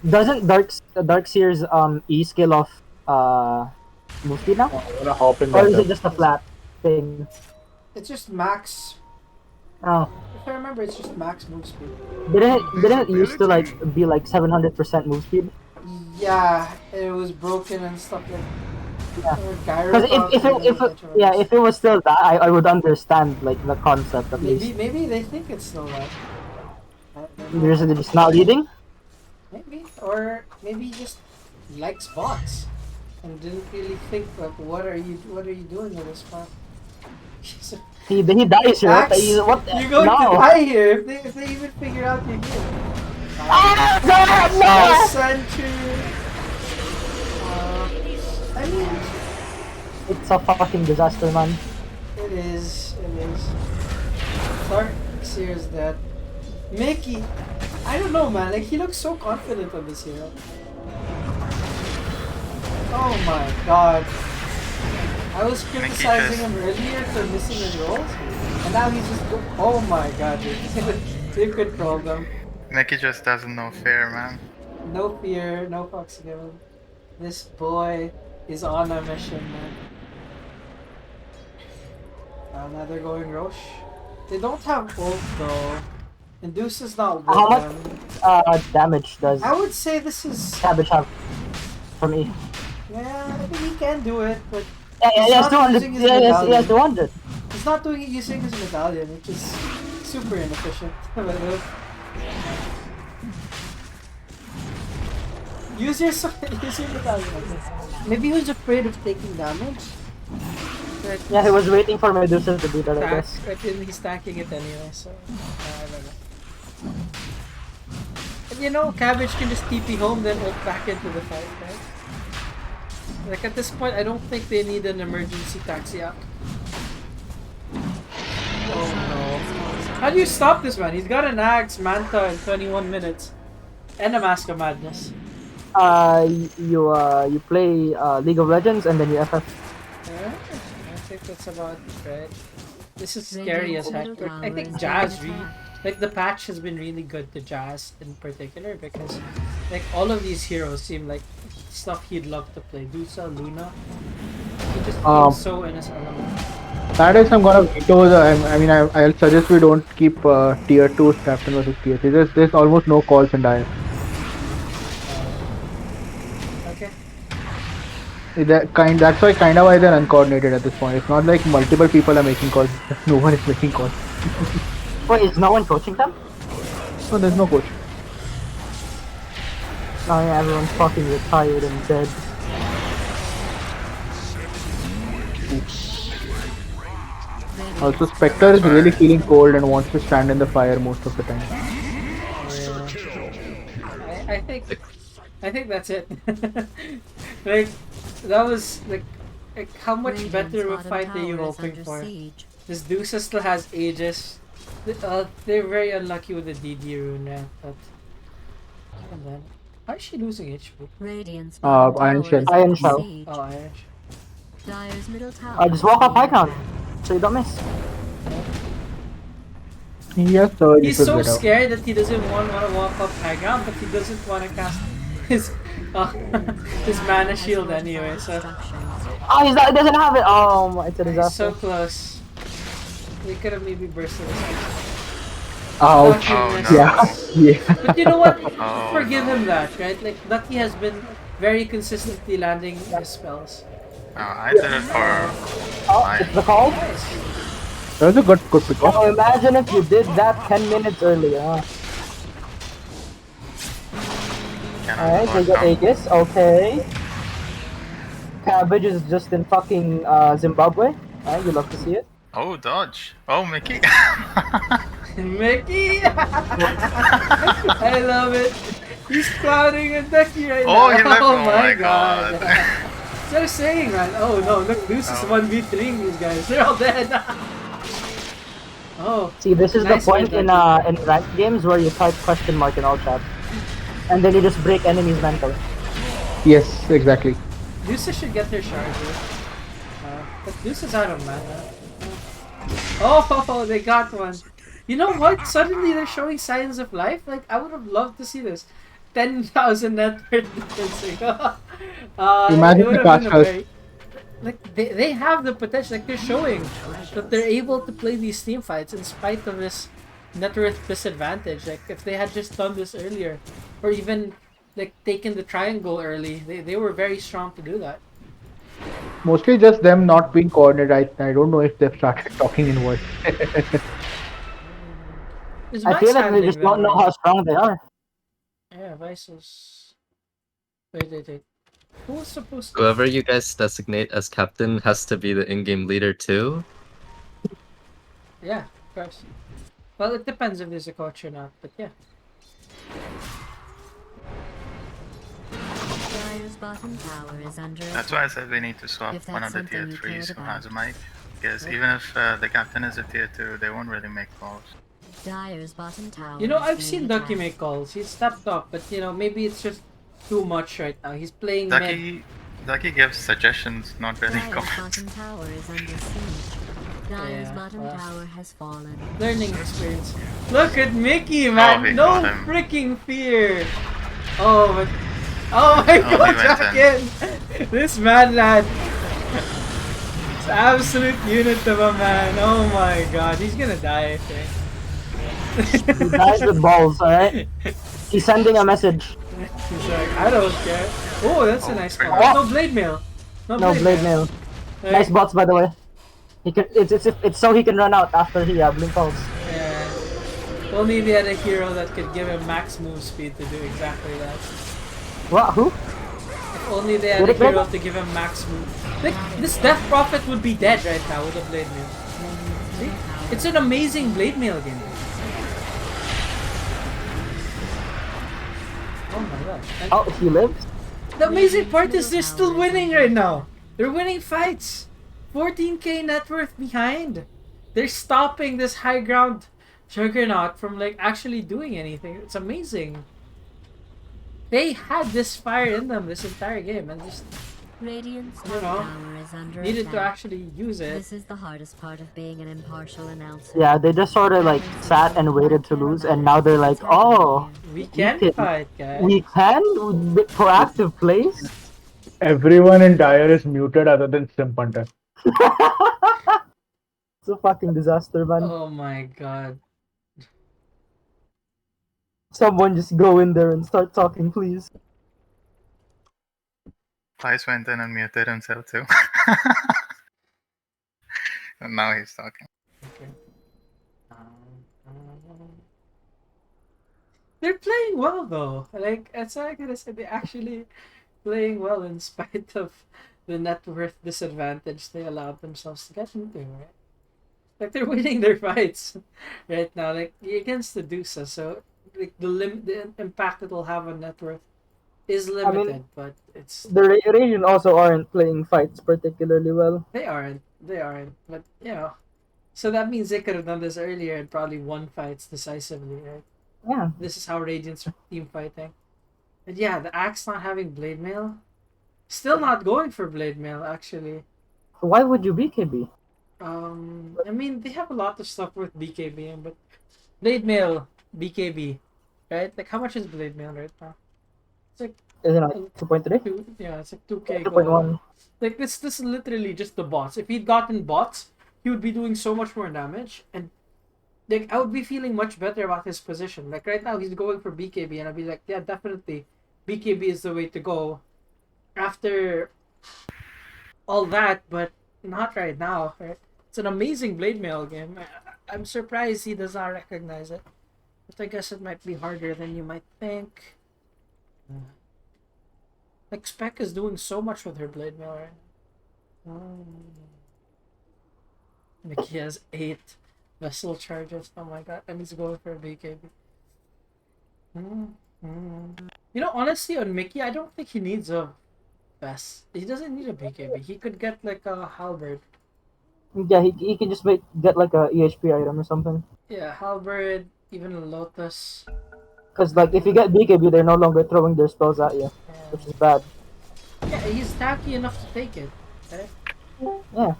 doesn't Darkseer's E skill of move speed now, I'm gonna hop in or is that. it just a flat thing? It's just max. Oh, If I remember, it's just max move speed. didn't it used to like be like 700% move speed? Yeah, it was broken and stuff like. Yeah. Or gyro Because if it was still that, I would understand like the concept at least. maybe they think it's still that. They're just not leading. Maybe, or maybe he just likes bots and didn't really think like, what are you doing with this spot? He dies here. What? Axe, What? you're going No. to die here if they even figure out you're here. No! Sentry. I mean, It's a fucking disaster, man. it is. Darkseer is dead. Mickey, I don't know, man. Like he looks so confident on this hero. Oh my god. I was criticizing him earlier for missing his rolls, and now he's just oh my god, dude. They controlled them. Mickey just doesn't know fear, man. No fear, no fucks given. This boy is on a mission, man. Now they're going Roche. They don't have ult though. Induce is not with How much them. damage does I would say this is. Cabbage have for me? Yeah, I think he can do it, but Yeah, He's he has not 200. using his Yeah, he medallion. has 200. he's not doing it using his medallion, which is super inefficient. Use your use your medallion. Maybe he was afraid of taking damage. But Yeah, he was waiting for Medusa to do that, I guess. but then he's stacking it anyway, so I don't know. And you know, Cabbage can just TP home, then ult back into the fight, right? Like at this point, I don't think they need an emergency taxi app. Oh no. How do you stop this man? He's got an axe, Manta in 21 minutes. And a Mask of Madness. You play League of Legends and then you FF. Yeah, I think that's about it, right? This is scary as heck. But I think Jazz like the patch has been really good to Jazz in particular because like all of these heroes seem like stuff he'd love to play. Dusa, Luna. He just feels so in his element. That is, I'm gonna veto the. I'll suggest we don't keep tier 2 captain versus tier 3. There's almost no calls in Dire. Okay. That's why they're uncoordinated at this point. It's not like multiple people are making calls. No one is making calls. Wait, is no one coaching them? No, there's no coach. Oh yeah, everyone's fucking retired and dead. Also, Spectre is really feeling cold and wants to stand in the fire most of the time. I think that's it. Like that was like how much Radiant's better of a bottom fight are you tower is hoping under for? siege. This Dusa still has Aegis. They're very unlucky with the DD rune, but and then why is she losing HP? Radiant's bottom Iron tower Shell. is Iron under Shell. siege. Oh, Iron. Dire's middle tower. Just is walk up high being ground, attacked. so you don't miss. He has surge, He's should so get out. scared that he doesn't want to walk up high ground, but he doesn't want to cast his uh, his mana shield anyway. So Oh, he doesn't have it. Oh, it's a he's disaster. so close. They could have maybe bursted his. Ouch. Oh, Lucky no. Yeah. Yeah. But you know what? Oh, Forgive no. him that, right? Like Lucky has been very consistently landing his spells. I did it for Oh, it's the call. That was a good pick. Oh, imagine if you did that 10 minutes earlier. Alright, they got Aegis. Okay. Cabbage is just in fucking Zimbabwe. Alright, you love to see it. Oh, dodge. Oh, Mickey. Mickey! I love it. He's clouding a Ducky right Oh, now. he left. Oh Oh my my god. god. So I was saying, man. Oh no, look, Deuce is 1v3ing these guys. They're all dead. Oh. See, this is Nice the point one, in ranked games where you type question mark in all chat. And then you just break enemies mental. Yes, exactly. Deuce should get their charger. But Deuce is out of mana. Oh, they got one. You know what? Suddenly they're showing signs of life. Like, I would have loved to see this. 10,000 net worth difference. Imagine it would the have been a casters. very... Like, they have the potential. Like, they're showing that they're able to play these team fights in spite of this net worth disadvantage. Like, if they had just done this earlier, or even, like, taken the triangle early, they were very strong to do that. Mostly just them not being coordinated. I don't know if they've started talking in words. Is I Vice feel like they handling just them don't know right? how strong they are. Yeah, Vice is... Wait. Who was supposed to... Whoever you guys designate as captain has to be the in-game leader too. Yeah, of course. Well, it depends if there's a coach or not, but yeah. Dire's bottom tower is under That's why I said we need to swap If one that's of the tier something you 3s cared who has a about. mic. Because even if the captain is a tier 2, they won't really make calls. Dire's bottom tower. You know, is I've being seen Ducky attacked. make calls. He's stepped up, but you know, maybe it's just too much right now. He's playing mid. Ducky gives suggestions, not really Dire's comments. bottom tower is under siege. Dire's Yeah, bottom well. tower has fallen. Learning experience. Look at Mickey, man! he No got him. freaking fear! Oh, but... Oh my he god, went back in! This man, lad! It's absolute unit of a man. Oh my god, he's gonna die, I think. He dies with balls, alright? He's sending a message. He's like, I don't care. Oh, that's a nice call. Yeah. No blade mail. No blade mail. Like, Nice bots, by the way. He can. It's so he can run out after he blink calls. yeah. Only they had a hero that could give him max move speed to do exactly that. What? Who? If only they had a Did it break hero up? to give him max move. Like, this Death Prophet would be dead right now with a blade mail. See? It's an amazing blade mail game. Oh my gosh. And Oh, he lives. the amazing part is they're still winning right now. They're winning fights. 14k net worth behind. They're stopping this high ground juggernaut from like actually doing anything. It's amazing. They had this fire in them this entire game and just Radiant's You top know, tower is under needed to attack. actually use it. This is the hardest part of being an impartial announcer. Yeah, they just sort of like sat and waited to lose, and now they're like, oh, We can can- fight, guys. we can with proactive plays. Everyone in Dire is muted other than Simp Hunter. It's a fucking disaster, man. Oh my god. Someone just go in there and start talking, please. Tice went in and muted himself too. And now he's talking. Okay. They're playing well though. Like that's what I gotta say. They're actually playing well in spite of the net worth disadvantage they allowed themselves to get into, right? Like they're winning their fights right now, like against the Dusa. So like the impact it will have on net worth is I mean, limited, but it's the Radiant also aren't playing fights particularly well. they aren't. They aren't. But you know, so that means they could have done this earlier and probably won fights decisively, right? Yeah. This is how Radiant's team fighting. And yeah, the Axe not having Blade Mail. Still not going for Blade Mail, actually. Why would you BKB? I mean, they have a lot of stuff with BKB, but Blade Mail, BKB, right? Like, how much is Blade Mail right now? It's like Isn't it 2.3? yeah, it's like 2K 2.1. gold. Like, this is literally just the bots. If he'd gotten bots, he would be doing so much more damage, and like I would be feeling much better about his position. Like right now, he's going for BKB, and I'd be like, yeah, definitely, BKB is the way to go. After all that, but not right now. Right? It's an amazing Blade Mail game. I'm surprised he does not recognize it. But I guess it might be harder than you might think. Like Spec is doing so much with her Blade Mail right now. Like he has 8 vessel charges. Oh my god, and he's going for a BKB. You know, honestly, on Mickey, I don't think he needs a vest. He doesn't need a BKB. He could get like a halberd. Yeah, he can just get like a EHP item or something. Yeah, halberd, even a lotus. Because like if you get BKB, they're no longer throwing their spells at you, which is bad. Yeah, he's tacky enough to take it. Right? Yeah.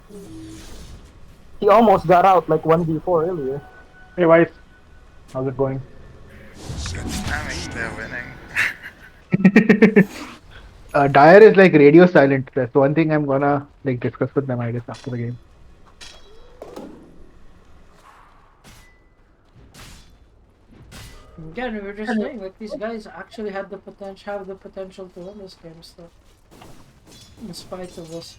He almost got out like 1v4 earlier. Hey, Vice. How's it going? I mean, they're winning. Dire is like radio silent. That's one thing I'm gonna like discuss with them, I guess, after the game. Again, we were just saying like these guys actually have the potential to win this game still. In spite of this.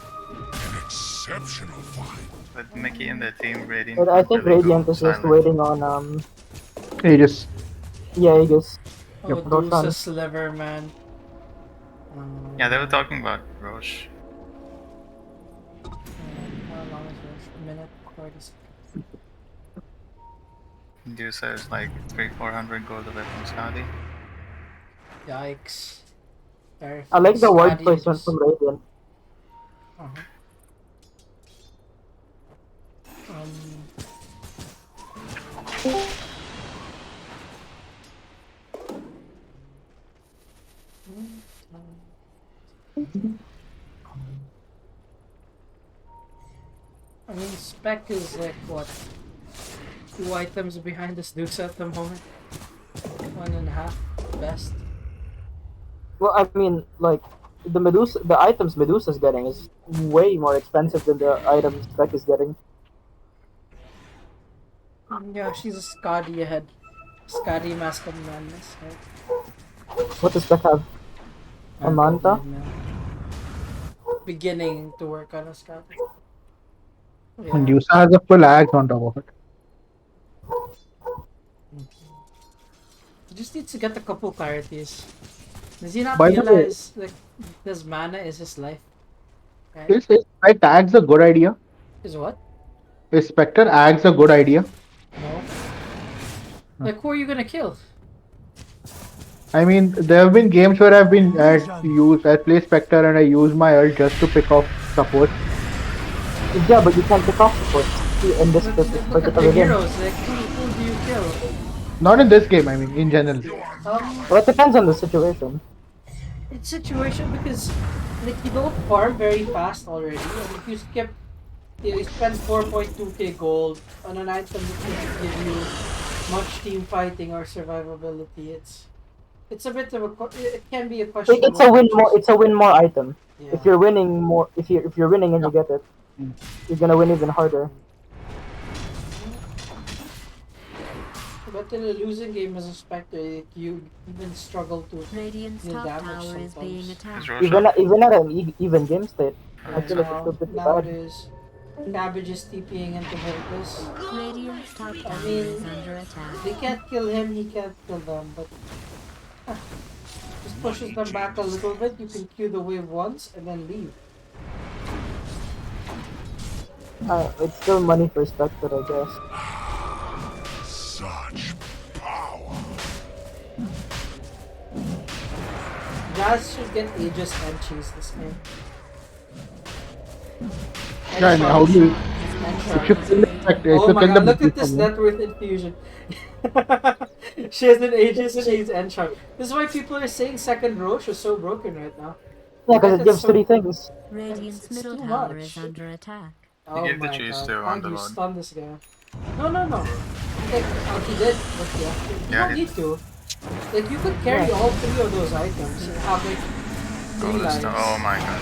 An exceptional fight. With Mickey and the team, Radiant. But I think really Radiant go is just silent. waiting on Aegis. yeah, Aegis. Oh, Yep, Deuce Roshan. a sliver, man. Yeah, they were talking about Roche. How long is this? A minute? 40 seconds. Dusa is like 300-400 gold away from Saudi. Yikes. Very I like the fast. word Scotty placement just- from Radiant. Uh-huh. I mean, Spec is like what? 2 items behind this Deuce at the moment. 1.5 best. Well, I mean, like the items Medusa's getting is way more expensive than the items Spec is getting. Yeah, she's a Scotty ahead. Scotty Mask of Madness, right? What does Spec have? A Manta? Beginning to work on a Scotty. And Yusa has a full axe on top of it. He just needs to get a couple clarities. Does he not By the way- realize like this mana is his life? Right? Is my tags a good idea? Is what? Is Spectre axe a good idea? No. Like who are you gonna kill? I mean, there have been games where I play Spectre and I use my ult just to pick off support. Yeah, but you can't pick off support in this Look at particular the game. heroes. Like who do you kill? Not in this game, I mean, in general. Well, it depends on the situation. It's situation because like you don't farm very fast already, and if you skip, you spend 4.2k gold on an item that doesn't give you much team fighting or survivability. It's a bit of it can be a question. It's a win more item. Yeah. If you're winning more, if you're winning and you get it, you're gonna win even harder. But in a losing game as a Spectre, you even struggle to Radiant's deal top damage tower is being sometimes. attacked. Is Roshan? Even at an even game state, I feel like it's Now, still pretty now it bad. is. Cabbage is TPing into Hercules. Radiant's top tower mean, is under attack. They can't kill him, he can't kill them, but just pushes them back a little bit. You can Q the wave once and then leave. It's still money for Spectre, I guess. Such power. Jazz should get Aegis and Cheese this game. Yeah, and how do you? If you kill the Oh my god, look at this Medusa, net worth infusion. She has an Aegis, Cheese, and Charm. This is why people are saying second Roche is so broken right now. Yeah, because it It's gives so- 3 things. Radiant's It's middle too tower much. is under attack. Oh give the my cheese god, to how do you Underlord. stun this guy? No. Like, he did, but yeah. You Yeah, don't he- need to. Like, you could carry all 3 of those items and have like 3 Oh, lives. oh my god.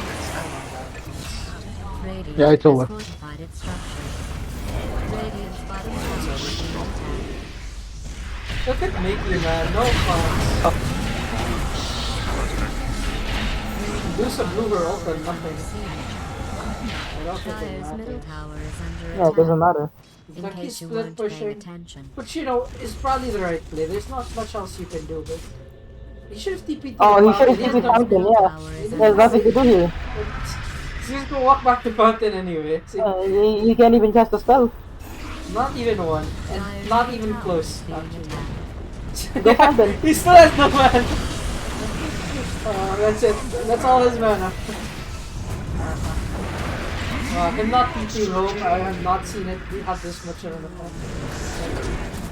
Radiant Yeah, it's has over. fortified its structures. Radiant's bottom tower is under attack. Look at Mickey, man. No fun. Medusa blew her ult and nothing. I don't think it Dire's middle matters. tower is under Yeah, it doesn't attack. matter. In Like, he's case you split weren't paying pushing. attention. Which, you know, is probably the right play. There's not much else you can do, but he should have TP'd to Oh, the he should have fountain. TP'd He had Fountain, middle yeah. tower is There's nothing to do here. He's just gonna walk back to fountain anyway. See, He can't even cast a spell. not even one, and Dire's not middle even tower close. is being Actually. attacked. Go Fountain. He still has no mana. That's it. That's all his mana. Him not TP roam, I have not seen it have this much of an effect.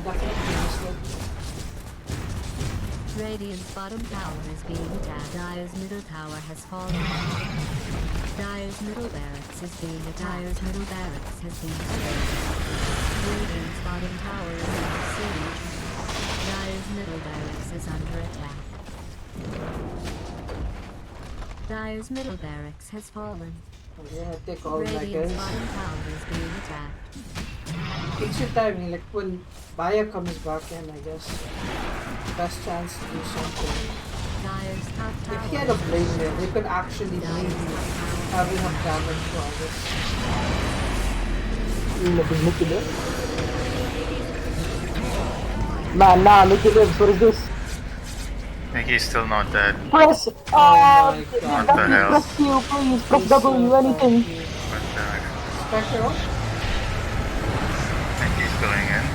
Definitely missed Radiant's bottom tower is being attacked. Dire's middle tower has fallen. Dire's middle barracks is being attacked. Dire's middle barracks has been destroyed. Radiant's bottom tower is under siege. Dire's middle barracks is under attack. Dire's middle barracks has fallen. Yeah, take all my Radiant's guys. bottom tower is being attacked. It's your timing, like when Baya comes back in, I guess. Best chance to do something. Dire's top tower. If he had a blade there, they could actually maybe have enough damage for all this. Does Mickey live? Man, nah, Mickey lives. What is this? Mickey's still not dead. Press! Oh my god. What the hell? Press Q, please. Press W, anything. But Spectral? Mickey's going in.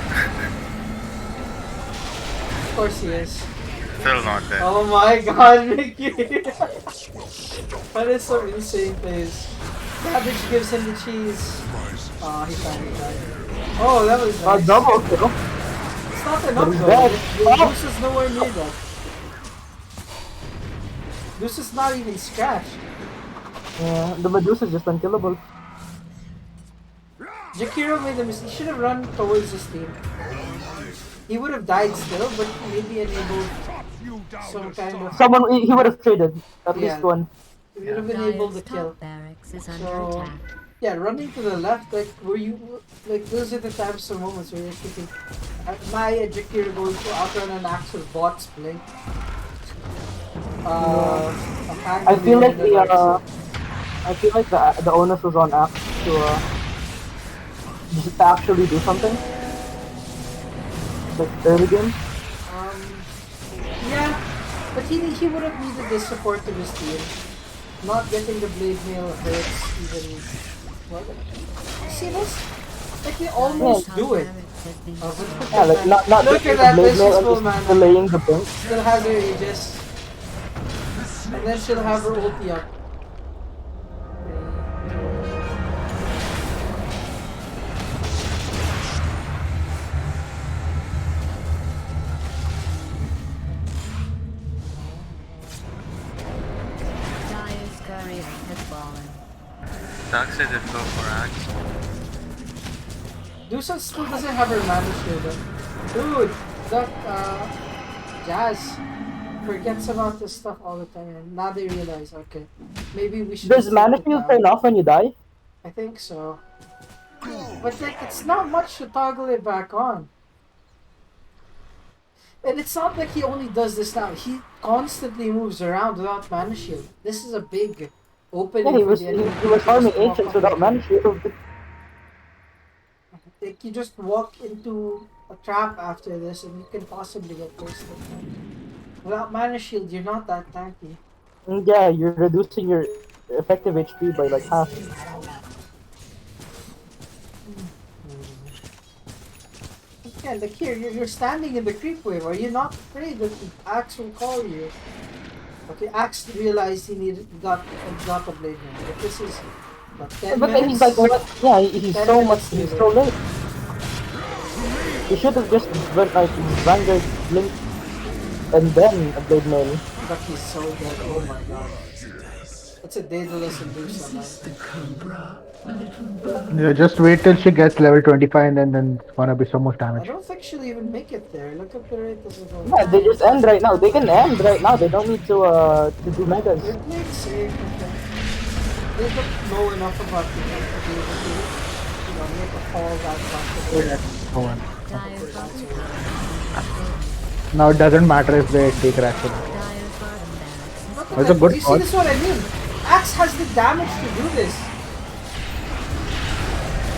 Of course he is. Still not dead. Oh my god, Mickey! That is so insane plays. Cabbage gives him the cheese. Oh, he finally died. Oh, that was nice. Double kill. It's not enough he's though. dead. Goose is nowhere near that. Goose is not even scratched. Yeah, the Medusa is just unkillable. Jakiro made a mistake. He should have run towards this team. He would have died still, but maybe enabled some kind of... Someone, he would have traded. At Yeah. least one. He would have been able to Dire's kill. top barracks is under So, attack. yeah, running to the left, like, were you... Like, those are the types of moments where you're thinking... Maya Jakiro going to outrun an axe with bots blink. I feel like the onus was on Axe to just actually do something. Like early game. Yeah, but he would have needed the support of his team. Not getting the blade mail hurts even. What? See this? Like they almost Top do it. barracks has been Oh, destroyed. but Yeah, like not Look taking at that, the blade this mail is and full just mana. delaying the blink. Still has her Aegis. And then she'll have her ulti up. Dire's courier has fallen. Daxa did go for axe. Dusa still doesn't have her mana shield up. Dude, that Jazz forgets about this stuff all the time and now they realize, okay, maybe we should Does just mana take it shield down. turn off when you die? I think so. But like, it's not much to toggle it back on. And it's not like he only does this now. He constantly moves around without mana shield. This is a big opening Yeah, he for was the he, enemy. he was farming Just walk ancients up. without mana shield. like you just walk into a trap after this and you can possibly get wasted. Without mana shield, you're not that tanky. Yeah, you're reducing your effective HP by like half. Yeah, like here, you're standing in the creep wave. Are you not afraid that the Axe will call you? Okay, Axe realized he got a blade now. But this is what, 10 But then minutes? he's like, yeah, he's 10 so minutes much, he's too so late. late. He should have just went like Vanguard Blink and then a Blade Mail. But he's so dead. Oh my god. It's a Daedalus and Lusa, man. Yeah, just wait till she gets level 25 and then it's gonna be so much I damage. don't think she'll even make it there. Look at the rate as it goes. Yeah, they just end right now. They can end right now. They don't need to do megas. They're playing safe, okay. They don't know enough about the game to be able to, make a call that fast. Go on. Dire's bottom tower. Now it doesn't matter if they take action. Dire's bottom barracks has That's a good You see, call. this is what I mean. Axe has the damage to do this.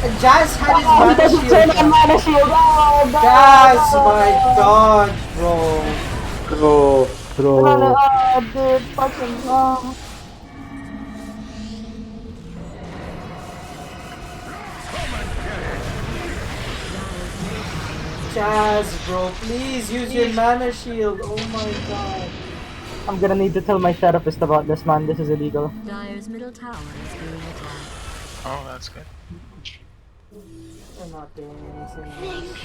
And Jazz had his Oh, he mana doesn't shield. turn on mana shield. Oh, Jazz, my god, bro. Throw. Dude, fucking. Jazz, bro, please use your mana shield. Oh my god. I'm gonna need to tell my therapist about this, man. This is illegal. Dire's middle tower is being attacked. Oh, that's good. I'm not doing anything.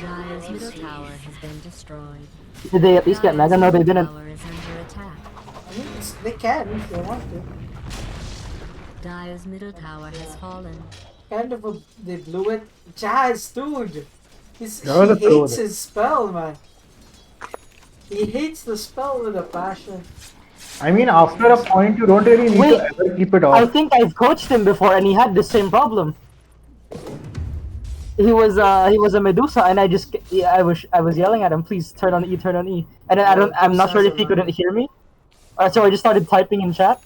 Dire's middle tower has been destroyed. Did they at least get mega? No, they didn't. Tower is under attack. I mean, they can if they want to. Dire's middle tower has fallen. They blew it. Jazz, dude. He That was a throw hates his spell, man. He hates the spell with a passion. I mean, after a point, you don't really need to ever keep it I off. think I've coached him before, and he had the same problem. He was a Medusa, and I was yelling at him, please turn on E, turn on E, and then I'm not sure if he couldn't hear me, so I just started typing in chat.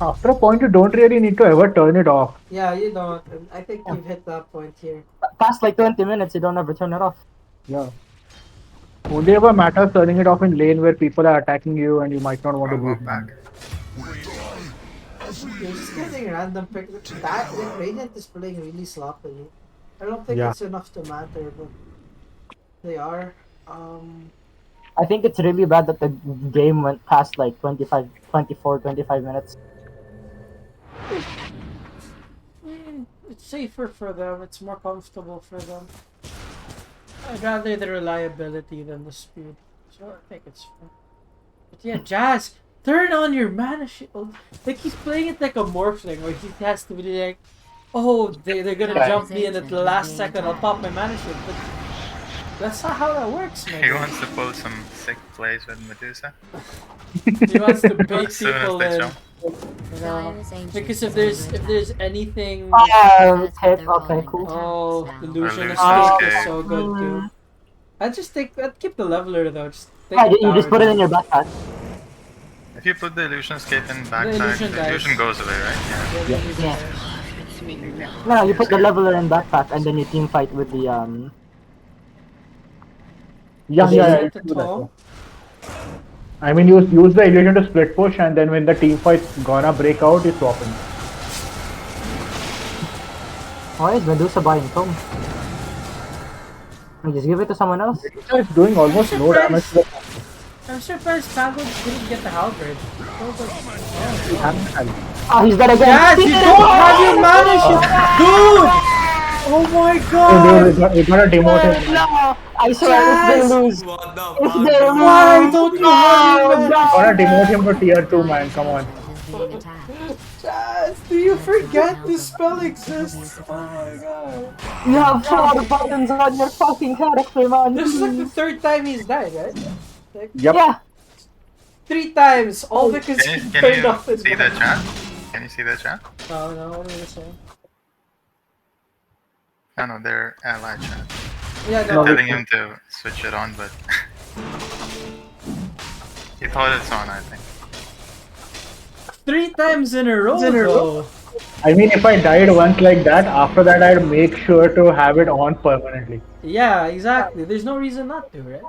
After a point, you don't really need to ever turn it off. Yeah, you don't. And I think you've hit that point here. Past like 20 minutes, you don't ever turn it off. Yeah. Only ever matters turning it off in lane where people are attacking you and you might not want to I'll lose. walk back. You're just getting random pick. That Radiant is playing really sloppily. I don't think Yeah. it's enough to matter, but they are. I think it's really bad that the game went past like 25 minutes. It's safer for them. It's more comfortable for them. I'd rather the reliability than the speed. So I think it's fine. But yeah, Jazz, turn on your mana shield. Like he's playing it like a morphling where he has to be like, oh, they're gonna jump me in at the last second. I'll pop my mana shield. But that's not how that works, man. He wants to pull some sick plays with Medusa. He wants to bait As soon as people they in. jump. You know? Because if there's anything, Okay, cool. oh, illusion Illusion escape is escape. so good too. I'd keep the leveler though. Just take Yeah, the you just tower put it down. in your backpack. If you put the illusion escape in backpack, illusion the dies. illusion goes away, right? Yeah. No, you put the leveler in backpack and then you team fight with the Yeah, Is yeah, it you the can do that, tall? yeah. I mean, use the illusion to split push and then when the team fight's gonna break out, you swap in. Why is Medusa buying Tome? Just give it to someone else. It's doing almost no damage to the I'm surprised Pango didn't get the halberd. Oh, he's dead again. Yes, you don't have your mana shield, dude. Oh my god! We're gonna demote him. No, I swear if they lose, if they lose, Why don't you have your We're mana? gonna demote him to tier 2, man. Come on. Is being attacked. Jazz, do you forget this spell exists? Oh my god! you have 4 buttons on your fucking character, man. This is like the 3rd time he's died, right? Like, Yep. Yeah. 3 times, all because Can he you, turned off can you his see the mana. chat? Can you see the chat? Oh no, what are you saying? No, they're ally chat. Yeah, They're no. telling him to switch it on, but he thought it's on, I think. 3 times in a row, though. I mean, if I died once like that, after that I'd make sure to have it on permanently. Yeah, exactly. There's no reason not to, right?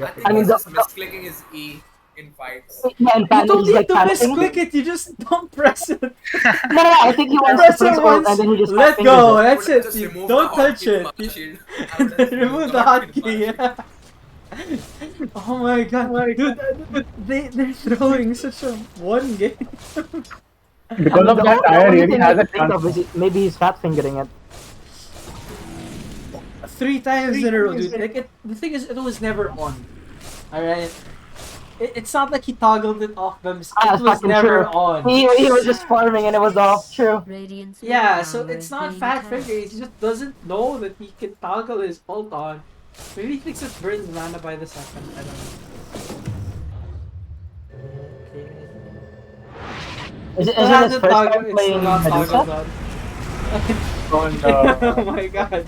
I think I mean, he's just misclicking his E in fights. yeah, in You pan, don't he's need like to panicking. misclick it. You just don't press it. No, I think he wants to Press press it ult and once. then he just Let fingers go. it. I That's would have it. just You removed the don't touch hotkey to it. mana shield. I would have just Remove the hotkey to mana hotkey. shield. Yeah. Oh my god, dude! They're throwing such a one game. I Because mean, of that, I only really thing I has a can think chance. of is maybe he's fat fingering it. 3 times in a row, dude. Like the thing is, it was never on. All right. It's not like he toggled it off by mistake. Ah, It was fucking never true. on. He was just farming and it was off. True. Radiant's Yeah, middle so tower it's is not being fat attacked. finger. He just doesn't know that he can toggle his ult on. Maybe he thinks it burns mana by the second. I don't know. Okay. Is Still it his hasn't first toggled. time It's still playing not toggled Medusa? on. Oh, Oh my god.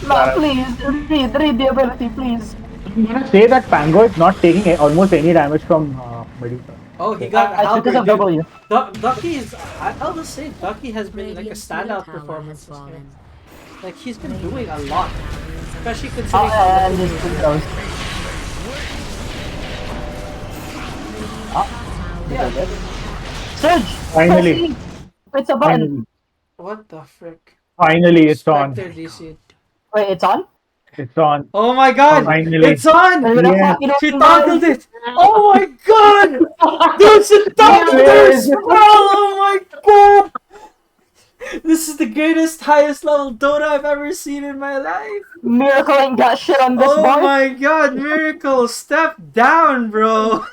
No, please, read the ability, please. I'm gonna say that Pango is not taking almost any damage from Medusa. Oh, he got It's because halberd, of dude. W. Ducky is. I'll just say Ducky has been like a Radiant's middle standout tower performance has this game. fallen. Like he's been doing a lot, especially Oh, considering how and little his he is. goes. Yeah. Surge! Finally. Press E. It's a button. Finally, What the frick? finally, it's on. Spectre DC. Wait, it's on? It's on. Oh my god! Finally. It's on! We're gonna Yeah. fucking She open toggled mine. it! Oh my god! Dude, she toggled her spell! Oh my god! This is the greatest, highest level Dota I've ever seen in my life! Miracle ain't got shit on this Oh boy. my god, Miracle, step down, bro!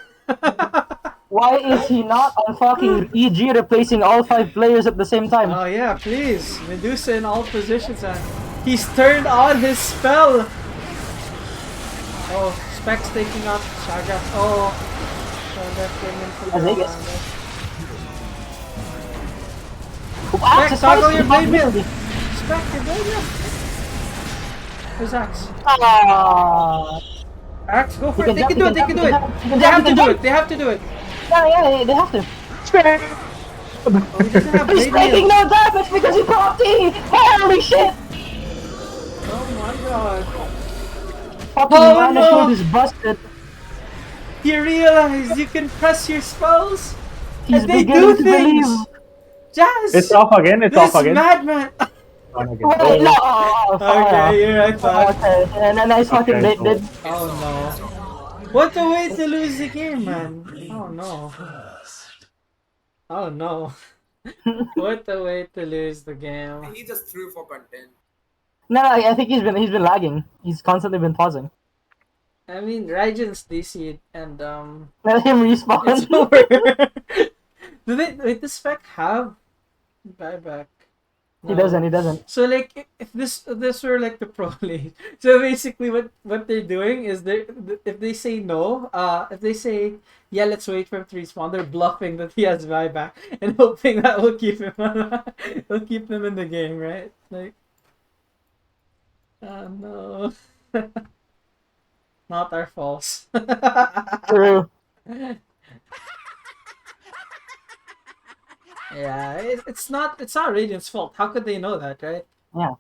Why is he not on fucking EG replacing all 5 players at the same time? Oh yeah, please. Medusa in all positions and he's turned on his spell! Oh, Spec's taking out Shaga. Oh. Shaga came in for I the think it's- round. Axe is toggle fighting, your not blade mill. really. Spec, your blade mill. Who's Axe? Ah. Axe, go for He it. They can can jump, do it, he they can can do jump, it. he can They jump, have he to can do jump. it, they have to do it. Yeah, they have to. Oh, he doesn't have He's blade taking mill. no damage because he popped E! Holy shit! Oh my god. Fucking Oh, mana no. shield is busted. You realize you can press your spells? He's And they beginning do to things! believe. Jazz! It's off again. It's This off again. madman! On again. Wait, no! Okay, you're right, Bob. Okay, and a nice fucking Okay, bait did. Oh no. What a way to lose the game, man. Oh no. Oh no. What a way to lose the game. He just threw for content. No, I think he's been lagging. He's constantly been pausing. I mean, Raijin's DC and Let him respawn. it's over. Do they wait? Does Spec have buyback? He doesn't. So like, if this were like the pro league, so basically what they're doing is if they say no, if they say yeah, let's wait for him to respawn, they're bluffing that he has buyback and hoping that will keep him, will keep them in the game, right? Like, oh no, not our fault. True. Yeah, it's not Radiant's fault. How could they know that, right? Yeah.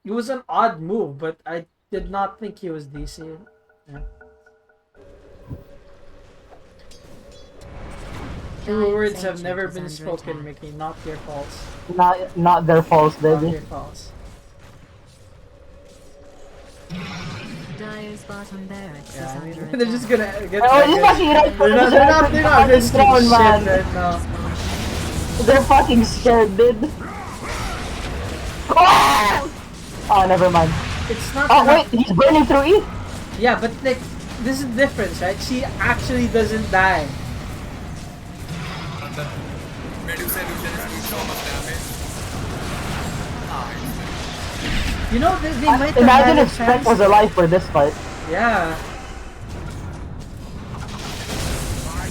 It was an odd move, but I did not think he was DC. Yeah. True words have never been spoken, Mickey. Not your faults. Not their faults, Not baby. your faults. Dire's bottom barracks Yeah, is I mean, under they're just attack. gonna get. Oh, he's fucking right. They're not risking Throne, shit man. right now. They're fucking scared, dude. Oh, never mind. It's not. Oh wait, he's burning through E. Yeah, but like, this is the difference, right? She actually doesn't die. And the Medusa illusion is doing so much damage. You know, they might have Imagine had a if Spec chance. was alive for this fight. Yeah.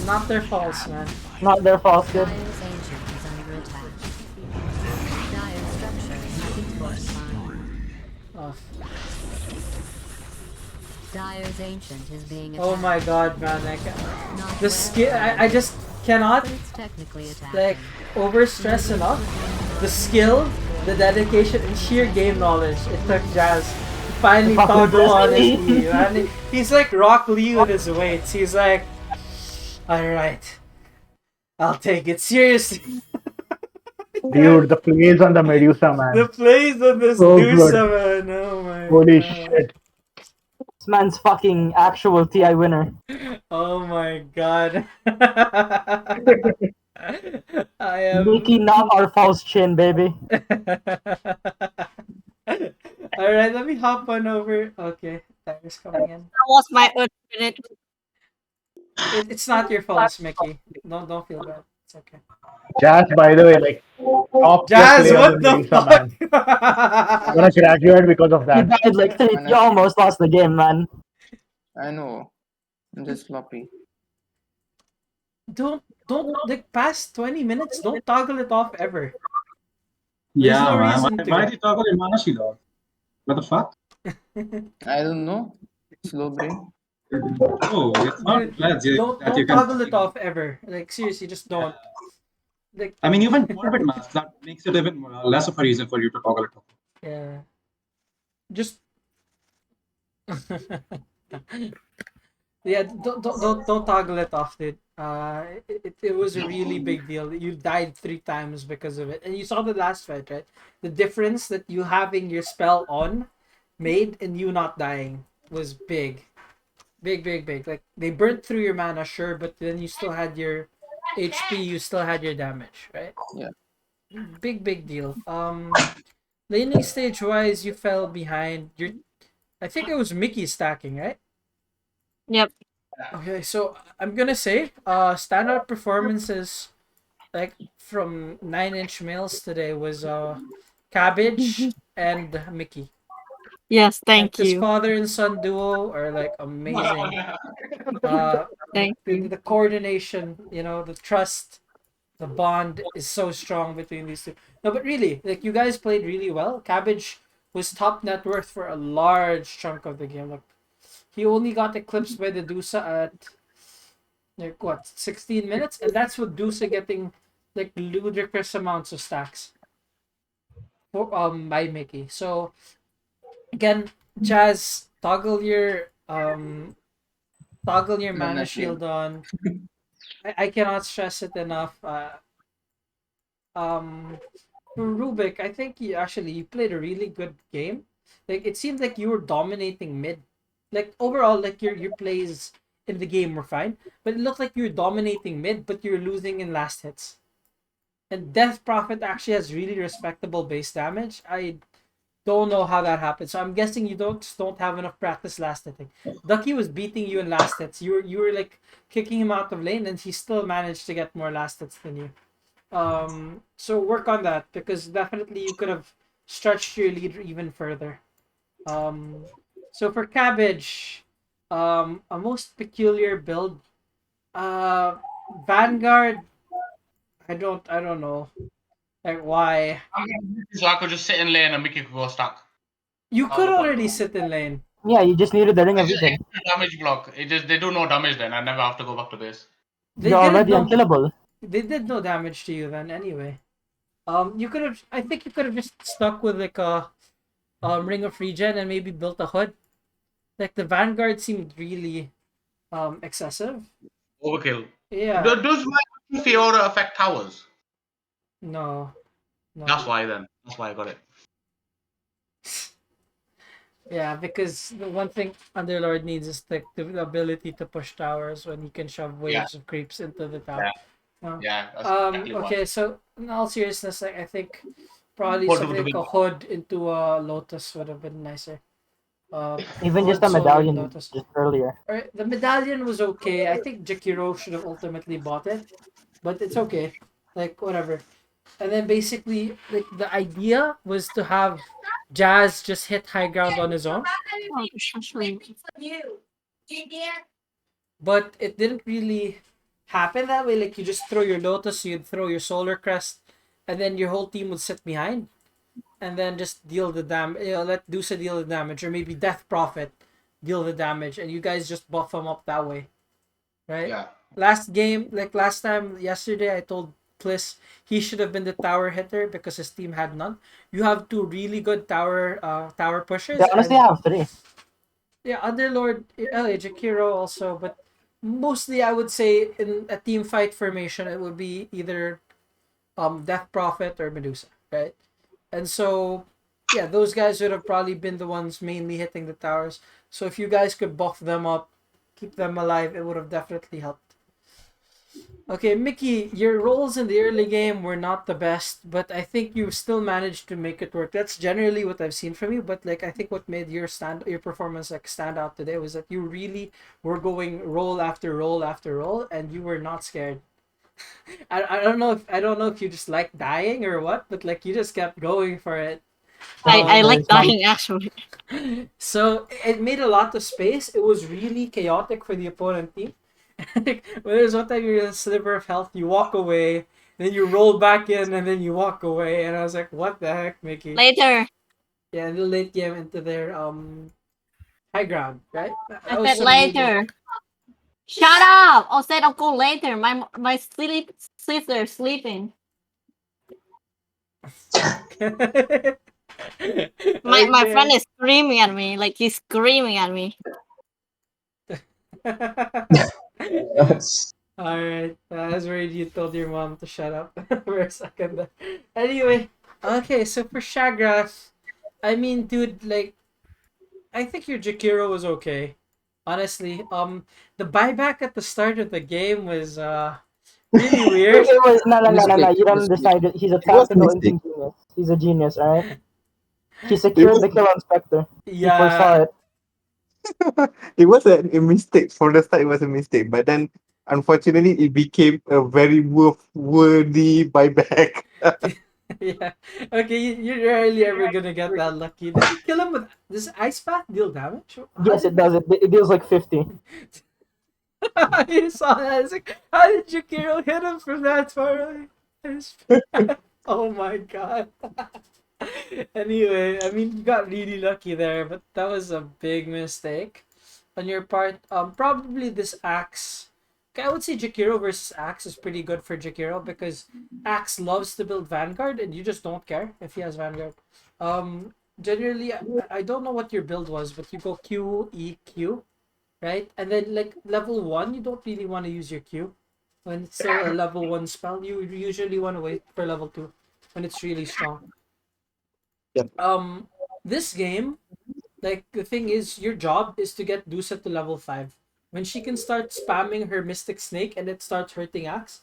Not their faults, man. Not their fault, dude. Dire's ancient is under attack. Dire's structure has been fortified. Oh, Dire's ancient is being attacked. oh my god, man. Like, Not the skill. I just cannot But it's technically attacking. like overstress enough the skill, the dedication, and sheer game knowledge it took Jazz to finally Fucking toggle on his destiny. E, man. He's like Rock Lee with his weights. He's like, alright, I'll take it seriously. Dude, the plays on the Medusa, The man. plays on this So Dusa, good. man. Oh my Holy god. shit. This man's fucking actual TI winner. Oh my god. I am. Mickey, not our false chin, baby. Alright, let me hop on over. Okay, timer's coming in. That was my Earth minute. It's not your fault, Mickey. Don't feel bad. It's okay. Jazz, by the way, like top tier Jazz, player what in the Medusa, man. I'm gonna graduate because of You that. died like 3. You almost lost the game, man. I know. I'm just sloppy. don't like past 20 minutes. Don't toggle it off ever. There's Yeah, no man. reason Why to. did you talk about mana shield? What the fuck? I don't know. Slow brain. Oh, it's not Dude, bad that you don't can. toggle it off ever. Like seriously, just don't. Like I mean, even orbit mask that makes it even less of a reason for you to toggle it off. yeah. Just yeah, don't toggle it off, dude. It was a really big deal. You died 3 times because of it, and you saw the last fight, right? The difference that you having your spell on made and you not dying was big, big. Like they burnt through your mana, sure, but then you still had your HP. You still had your damage, right? Yeah. Big deal. Laning stage wise, you fell behind. I think it was Mickey stacking, right? Yep. Okay, so I'm gonna say, standout performances, like from 9-inch males today was Cabbage and Mickey. Yes, Like thank this you. father and son duo are like amazing. Uh, Thank you. the coordination, the trust, the bond is so strong between these two. No, but really, like you guys played really well. Cabbage was top net worth for a large chunk of the game. Like he only got eclipsed by the Dusa at like what 16 minutes, and that's with Dusa getting like ludicrous amounts of stacks for by Mickey. So again, Jazz, toggle your mana Mana shield shield. on. I cannot stress it enough. For Rubik, I think you played a really good game. Like it seemed like you were dominating mid. Like overall, like your plays in the game were fine, but it looked like you were dominating mid, but you were losing in last hits. And Death Prophet actually has really respectable base damage. I don't know how that happened. So I'm guessing you don't have enough practice last hitting. Ducky was beating you in last hits. You were like kicking him out of lane, and he still managed to get more last hits than you. So work on that because definitely you could have stretched your lead even further. So for Cabbage, a most peculiar build. Vanguard. I don't know. Like why? So I could just sit in lane and Mickey could go stuck. You could already sit in lane. Yeah, you just needed the Ring of Eden. Damage block. They do no damage then. I never have to go back to base. You're already unkillable. They did no damage to you then anyway. I think you could have just stuck with like a Ring of Regen and maybe built a hood. Like the Vanguard seemed really excessive. Overkill. Yeah. Does my Fiora affect towers? No. That's why then. That's why I got it. Yeah, because the one thing Underlord needs is the ability to push towers when he can shove waves of creeps into the tower. Yeah. That's exactly Okay, why. so in all seriousness, like I think probably Hood something would like have a hood into a Lotus would have been nicer. Even just Hood, a Soul, medallion Lotus. just earlier. Alright, the medallion was okay. I think Jakiro should have ultimately bought it, but it's okay. Like whatever. And then basically, like the idea was to have Jazz just hit high ground on his own, but it didn't really happen that way. Like you just throw your Lotus, you'd throw your Solar Crest, and then your whole team would sit behind, and then just deal the damage. Let Dusa deal the damage, or maybe Death Prophet deal the damage, and you guys just buff them up that way, right? Yeah. last game, like last time, yesterday, I told Pliss he should have been the tower hitter because his team had none. You have two really good tower pushers, They honestly and have three. yeah, Underlord, Jakiro also, but mostly I would say in a team fight formation, it would be either Death Prophet or Medusa, right? And so, yeah, those guys would have probably been the ones mainly hitting the towers. So if you guys could buff them up, keep them alive, it would have definitely helped. Okay, Mickey, your roles in the early game were not the best, but I think you still managed to make it work. That's generally what I've seen from you, but like I think what made your performance like stand out today was that you really were going roll after roll after roll and you were not scared. I don't know if you just like dying or what, but like you just kept going for it. I Um like dying actually. so it made a lot of space. It was really chaotic for the opponent team. Like, when there's one time you're in a sliver of health, you walk away, then you roll back in, and then you walk away. And I was like, "What the heck, Mickey?" Later. Yeah, in the late game into their high ground, right? I That was said some really. later. Shut up! I said I'll go later. My sister sleeping. My friend Okay. is screaming at me. Like he's screaming at me. All right. I was worried you told your mom to shut up for a second there. Anyway, okay. So for Shagras, I mean, dude, like I think your Jakiro was okay. Honestly, the buyback at the start of the game was really weird. Wait, no. Mistake. You don't Mistake. understand it. He's a It was a tactical mistake. engine genius. He's a genius, alright? He It secured was the kill on Spectre. He Yeah, foresaw it. it was a mistake from the start. It was a mistake, but then unfortunately, it became a very worthy buyback. yeah. Okay, you're rarely ever gonna get that lucky. Did you kill him with does Ice Path deal damage? How Yes, it did does. It deals like 50. you saw that? I was like, how did Jakiro hit him from that far away? Ice Path. Oh my god. Anyway, I mean, you got really lucky there, but that was a big mistake on your part. Probably this axe. Okay, I would say Jakiro versus Axe is pretty good for Jakiro because Axe loves to build Vanguard, and you just don't care if he has Vanguard. Generally, I don't know what your build was, but you go Q E Q, right? And then like level one, you don't really want to use your Q when it's still a level one spell. You usually want to wait for level two when it's really strong. Yep. This game, like the thing is, your job is to get Dusa to level 5. When she can start spamming her Mystic Snake and it starts hurting Axe,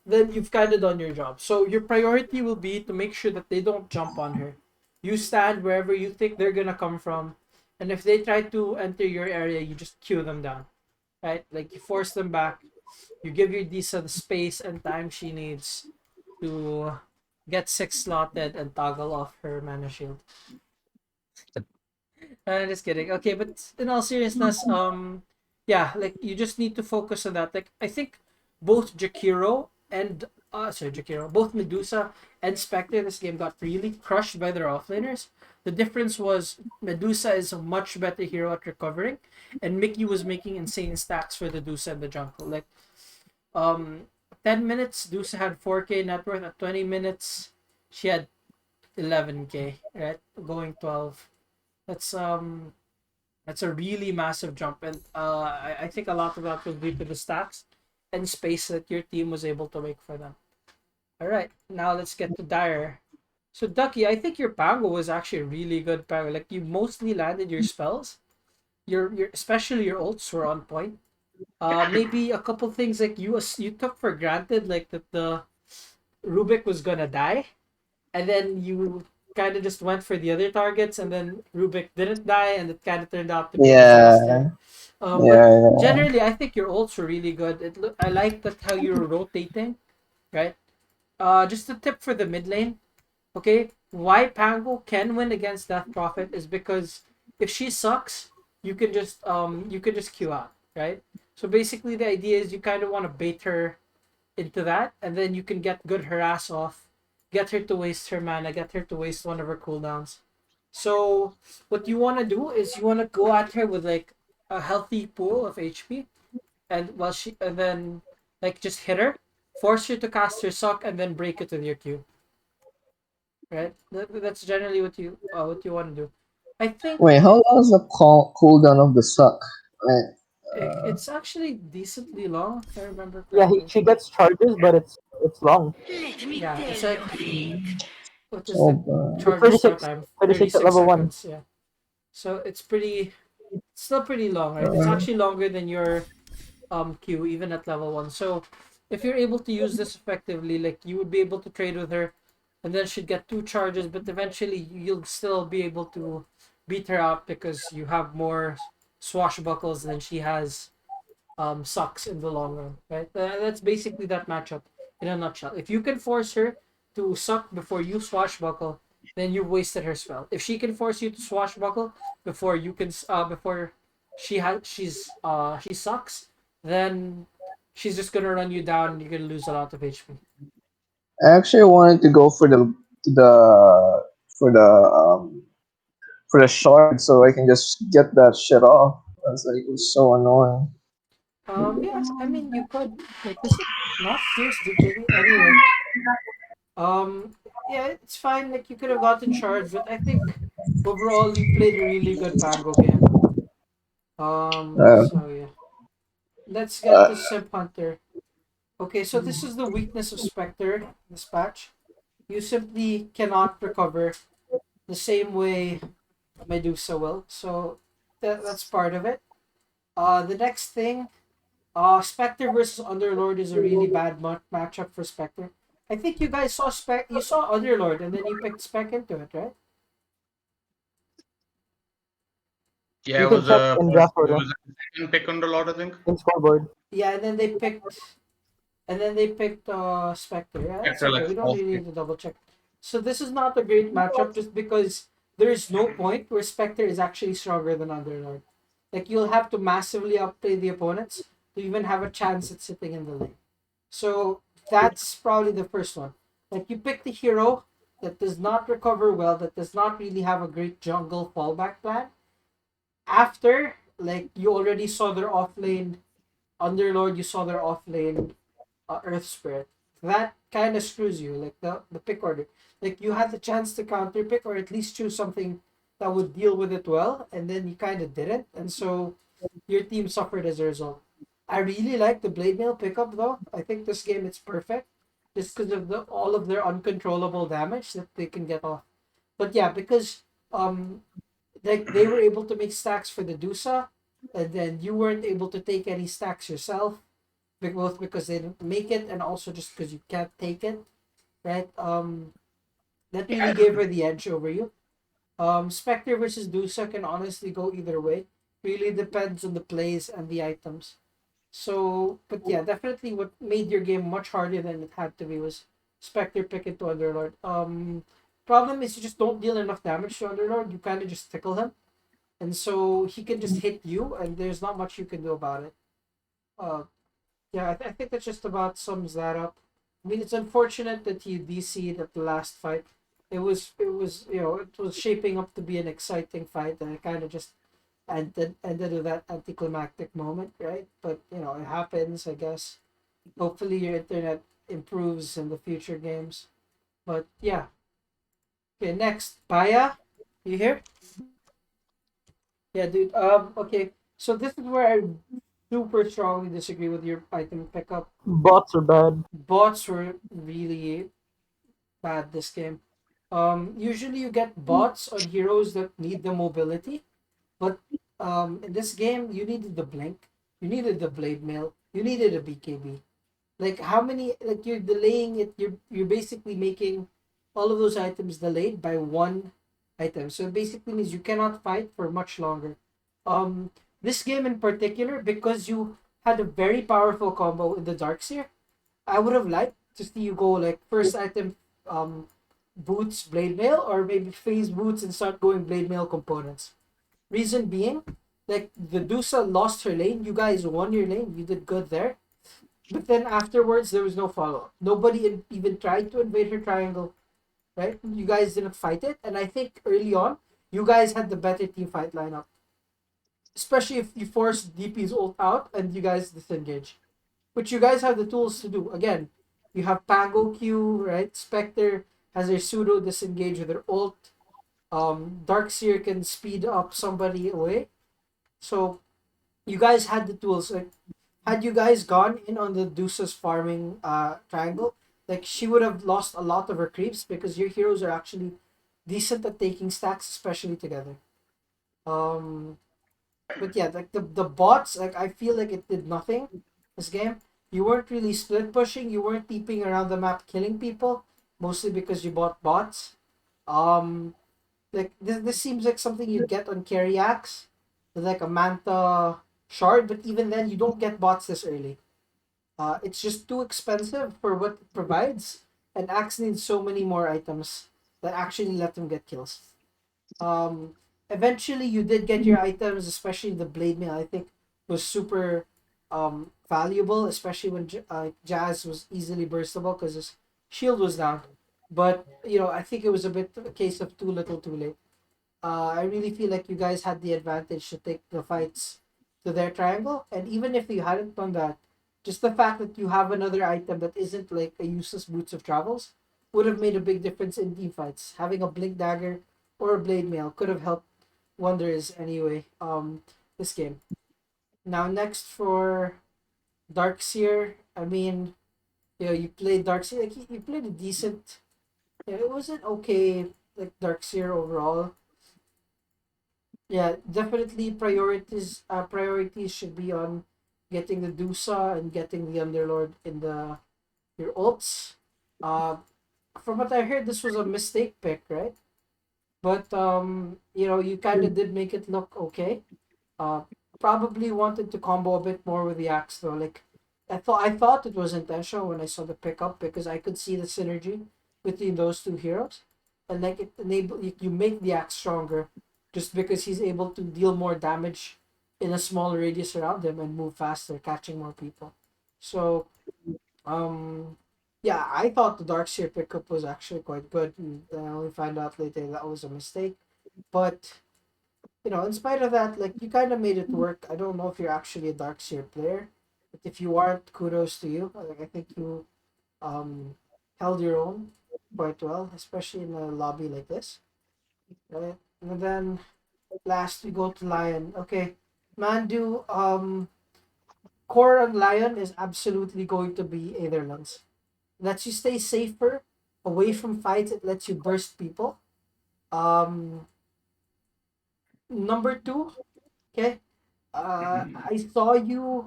then you've kind of done your job. So your priority will be to make sure that they don't jump on her. You stand wherever you think they're gonna come from, and if they try to enter your area, you just cue them down, right? Like you force them back. You give your Disa the space and time she needs to get 6 slotted and toggle off her mana shield. Just kidding. Okay, but in all seriousness, yeah, like you just need to focus on that. Like I think both Jakiro and Jakiro, both Medusa and Spectre this game got really crushed by their offlaners. The difference was Medusa is a much better hero at recovering, and Mickey was making insane stacks for the Dusa and the jungle. Like um 10 minutes, Dusa had 4k net worth. At 20 minutes, she had 11k, right? Going 12. That's that's a really massive jump, and I think a lot of that was due to the stats and space that your team was able to make for them. All right, now let's get to Dire. So Ducky, I think your Pango was actually a really good Pango. Like you mostly landed your spells. Your especially your ults were on point. Maybe a couple things like you took for granted, like that the Rubik was gonna die, and then you kind of just went for the other targets, and then Rubik didn't die, and it kind of turned out to be a disaster. Yeah, But yeah. generally, I think your ults were really good. I like that how you're rotating, right? Just a tip for the mid lane. Okay, why Pango can win against Death Prophet is because if she sucks, you can just queue out, right? So basically, the idea is you kind of want to bait her into that, and then you can get good harass off, get her to waste her mana, get her to waste one of her cooldowns. So what you want to do is you want to go at her with like a healthy pool of HP, and then Like just hit her, force her to cast her suck, and then break it with your Q. Right? That's generally what you want to do. I think Wait, how long is the cooldown of the suck? Right. it's actually decently long, if I remember Yeah, correctly. she gets charges, but it's long. Yeah, it's like what is Oh, the boy. charge start 36, time? 36 at 36 level 1. seconds. Yeah. So it's still pretty long, right? It's actually longer than your Q even at level 1. So if you're able to use this effectively, like you would be able to trade with her, and then she'd get 2 charges, but eventually you'll still be able to beat her out because you have more swashbuckles than she has sucks in the long run, right? That's basically that matchup in a nutshell. If you can force her to suck before you swashbuckle, then you've wasted her spell. If she can force you to swashbuckle before you can before she sucks, then she's just gonna run you down and you're gonna lose a lot of HP. I actually wanted to go the for the um for the shard so I can just get that shit off. That's like it's so annoying. Yeah, I mean you could like this is not fierce duplicating anyway. Yeah, it's fine. Like you could have gotten charged, but I think overall you played a really good Pango game. Uh, So yeah, let's get to Simp Hunter. Okay, so this is the weakness of Spectre. This patch, you simply cannot recover the same way Medusa will. So that's part of it. The next thing, Spectre versus Underlord is a really bad matchup for Spectre. I think you guys you saw Underlord and then you picked Spec into it, right? Yeah, You it can was check in draft it order was a second pick on the lot, I think. in scoreboard. Yeah, and then they picked Spectre. Yeah, that's After okay. like We don't fourth really pick. need to double check. So this is not a great matchup just because there is no point where Spectre is actually stronger than Underlord. Like you'll have to massively outplay the opponents to even have a chance at sitting in the lane. So that's probably the first one. Like you pick the hero that does not recover well, that does not really have a great jungle fallback plan. After, like you already saw their offlane Underlord, you saw their offlane Earth Spirit. That kind of screws you, like the pick order. Like you had the chance to counter pick or at least choose something that would deal with it well, and then you kind of didn't, and so your team suffered as a result. I really like the Blade Mail pickup though. I think this game it's perfect, just because of all of their uncontrollable damage that they can get off. But yeah, because um like they were able to make stacks for the Dusa, and then you weren't able to take any stacks yourself both because they didn't make it and also just because you can't take it, right? That really gave her the edge over you. Spectre versus Dusa can honestly go either way. Really depends on the plays and the items. So, but yeah, definitely what made your game much harder than it had to be was Spectre pick into Underlord. Problem is you just don't deal enough damage to Underlord. You kind of just tickle him, and so he can just hit you, and there's not much you can do about it. Uh, yeah, I think that just about sums that up. I mean, it's unfortunate that he DC'd at the last fight. It was shaping up to be an exciting fight, and it kind of just ended with that anticlimactic moment, right? But it happens, I guess. Hopefully, your internet improves in the future games. But yeah, okay. Next, Baya, you here? Yeah, dude. Okay. So this is where I super strongly disagree with your item pickup. Bots are bad. Bots were really bad this game. Usually you get bots on heroes that need the mobility, but in this game you needed the blink, you needed the blade mail, you needed a BKB. Like how many? Like you're delaying it. You're basically making all of those items delayed by one item. So it basically means you cannot fight for much longer. This game in particular, because you had a very powerful combo in the Darkseer, I would have liked to see you go like first item, boots blade mail, or maybe phase boots and start going blade mail components. Reason being, like the Dusa lost her lane. You guys won your lane. You did good there. But then afterwards, there was no follow up. Nobody even tried to invade her triangle, right? You guys didn't fight it. And I think early on, you guys had the better team fight lineup. Especially if you force DP's ult out and you guys disengage. which you guys have the tools to do. Again, you have Pango Q, right? Spectre has their pseudo disengage with their ult. Darkseer can speed up somebody away. So you guys had the tools. Like, had you guys gone in on the Deuce's farming triangle, like she would have lost a lot of her creeps because your heroes are actually decent at taking stacks, especially together. Um, but yeah, like the bots, like I feel like it did nothing this game. You weren't really split pushing. You weren't peeping around the map killing people, mostly because you bought bots. Um, like this seems like something you'd get on carry axe, with like a manta shard. But even then, you don't get bots this early. It's just too expensive for what it provides, and axe needs so many more items that actually let them get kills. Um, Eventually you did get your items, especially the blade mail. I think was super valuable, especially when Jazz was easily burstable because his shield was down. But I think it was a bit a case of too little, too late. I really feel like you guys had the advantage to take the fights to their triangle, and even if you hadn't done that, just the fact that you have another item that isn't like a useless boots of travels would have made a big difference in team fights. Having a blink dagger or a blade mail could have helped wonders anyway. This game. Now next for Darkseer. I mean, you played Darkseer. Like you played a decent. It wasn't okay. Like Darkseer overall. Yeah, definitely priorities should be on getting the Dusa and getting the Underlord in the your ults. Uh, from what I heard, this was a mistake pick, right? But you kind of did make it look okay. Uh, Probably wanted to combo a bit more with the axe though. Like I thought it was intentional when I saw the pickup because I could see the synergy between those two heroes, and like it enable you make the axe stronger, just because he's able to deal more damage in a smaller radius around him and move faster, catching more people. So um, yeah, I thought the Darkseer pickup was actually quite good. And I only find out later that was a mistake, but in spite of that, like you kind of made it work. I don't know if you're actually a Darkseer player, but if you aren't, kudos to you. Like, I think you um held your own quite well, especially in a lobby like this, right? And then last we go to Lion. Okay, Mandu. Core on Lion is absolutely going to be Aetherlands. Lets you stay safer away from fights. It lets you burst people. Um, Number two. Okay. I saw you.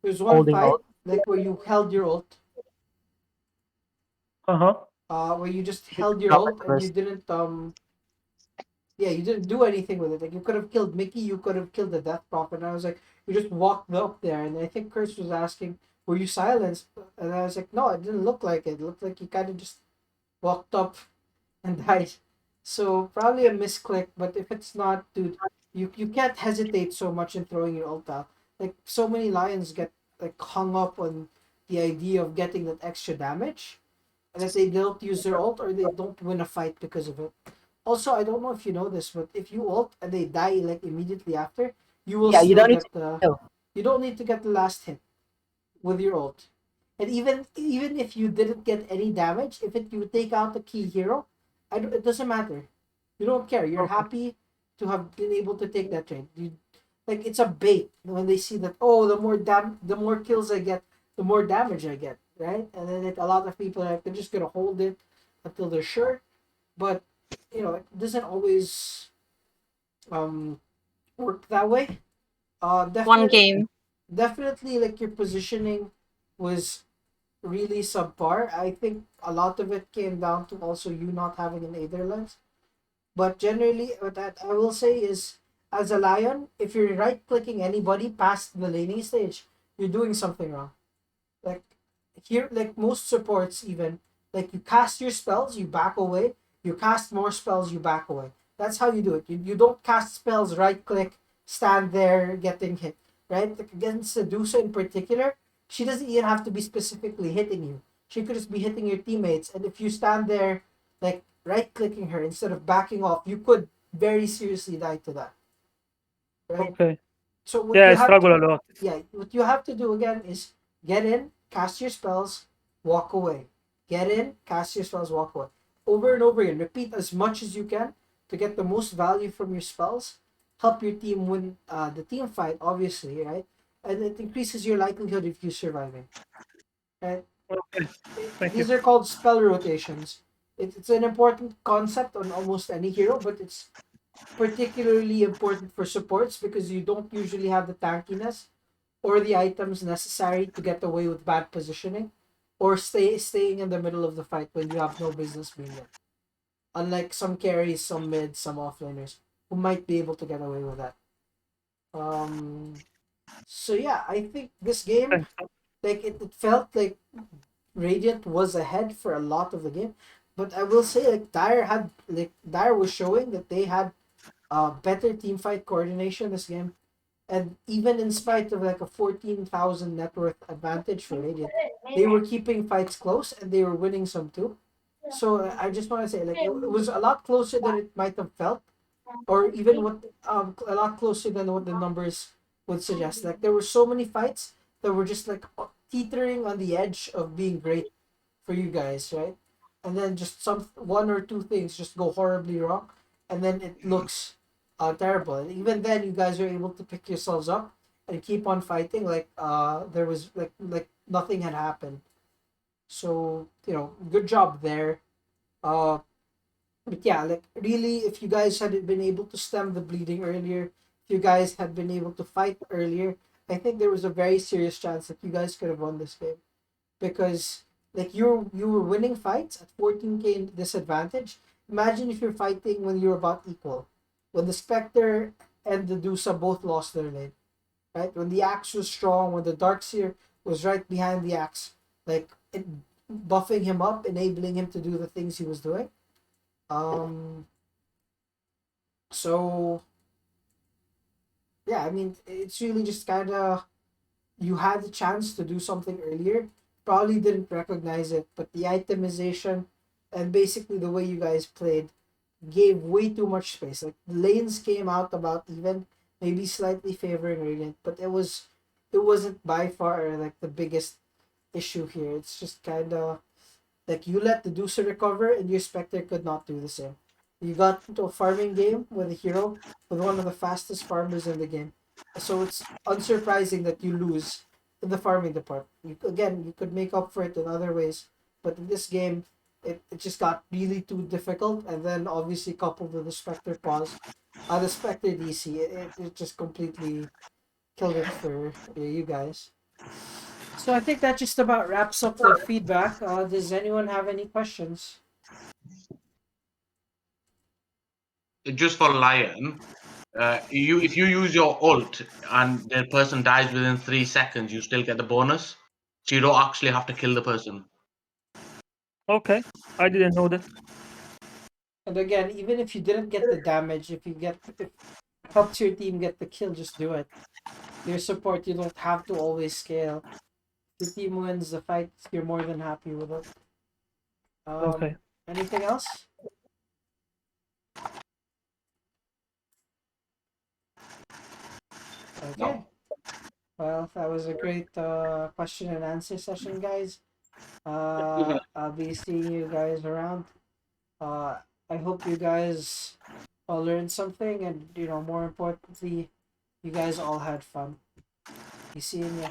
There's one Holding fight out. like where you held your ult. Uh-huh. Where you just held your Covered ult and you burst. didn't yeah, you didn't do anything with it. Like you could have killed Mickey, you could have killed the Death Prophet. And I was like, you just walked up there, and I think Curse was asking, "Were you silenced?" And I was like, "No, it didn't look like it. It looked like you kind of just walked up and died." So probably a misclick, but if it's not, dude, you can't hesitate so much in throwing your ult out. Like so many lions get like hung up on the idea of getting that extra damage, and that they don't use their ult or they don't win a fight because of it. Also, I don't know if you know this, but if you ult and they die like immediately after, you will Yeah, you still don't need to get the. kill. You don't need to get the last hit with your ult. And even if you didn't get any damage, if you take out the key hero, it doesn't matter. You don't care. You're Okay. happy to have been able to take that trade. Like it's a bait when they see that, oh, the more kills I get, the more damage I get, right? And then a lot of people are like, they're just gonna hold it until they're sure, but it doesn't always um work that way. One Definitely, game. definitely, like your positioning was really subpar. I think a lot of it came down to also you not having an Aether lens. But generally, what that I will say is, as a lion, if you're right clicking anybody past the laning stage, you're doing something wrong. Like here, like most supports, even like you cast your spells, you back away. You cast more spells, you back away. That's how you do it. You don't cast spells, right click, stand there, getting hit. Right? Like against Sedusa in particular, she doesn't even have to be specifically hitting you. She could just be hitting your teammates, and if you stand there, like right clicking her instead of backing off, you could very seriously die to that. Right? Okay. So what Yeah, you I have struggle to, a lot. yeah, what you have to do again is get in, cast your spells, walk away. Get in, cast your spells, walk away. Over and over again. Repeat as much as you can to get the most value from your spells. Help your team win the team fight, obviously, right? And it increases your likelihood of you surviving. Right? Okay, thank you. These are called spell rotations. It's an important concept on almost any hero, but it's particularly important for supports because you don't usually have the tankiness or the items necessary to get away with bad positioning or staying in the middle of the fight when you have no business being there. Unlike some carries, some mids, some offlaners who might be able to get away with that. So yeah, I think this game, like it felt like Radiant was ahead for a lot of the game, but I will say Dire was showing that they had better team fight coordination this game, and even in spite of like a 14,000 net worth advantage for Radiant, they were keeping fights close and they were winning some too. So I just want to say like it was a lot closer than it might have felt, or even what a lot closer than what the numbers would suggest. Like there were so many fights that were just like teetering on the edge of being great for you guys, right? And then just some one or two things just go horribly wrong, and then it looks terrible. And even then, you guys are able to pick yourselves up and keep on fighting like there was like nothing had happened. So good job there. Uh, but yeah, like really, if you guys had been able to stem the bleeding earlier, if you guys had been able to fight earlier, I think there was a very serious chance that you guys could have won this game because like you were winning fights at 14k in disadvantage. Imagine if you're fighting when you're about equal, when the Spectre and the Dusa both lost their lane, right? When the Axe was strong, when the Darkseer was right behind the Axe, like buffing him up, enabling him to do the things he was doing. So yeah, I mean it's really just kind of you had the chance to do something earlier, probably didn't recognize it, but the itemization and basically the way you guys played gave way too much space. Like the lanes came out about even, maybe slightly favoring Radiant, but it wasn't by far like the biggest issue here. It's just kind of like you let the Deucer recover and your Spectre could not do the same. You got into a farming game with a hero with one of the fastest farmers in the game. So it's unsurprising that you lose in the farming department. You could make up for it in other ways, but in this game, it just got really too difficult. And then obviously coupled with the Spectre pause, the Spectre DC, it just completely killed it for you guys. So I think that just about wraps up the feedback. Does anyone have any questions? Just for Lion, if you use your ult and the person dies within 3 seconds, you still get the bonus. So you don't actually have to kill the person. Okay, I didn't know that. And again, even if you didn't get the damage, if it helps your team get the kill, just do it. Your support, you don't have to always scale. If the team wins the fight, you're more than happy with it. Okay. Anything else? Okay. No. Well, that was a great question and answer session, guys. I'll be seeing you guys around. I hope you guys all learned something, and more importantly, you guys all had fun. Be seeing ya.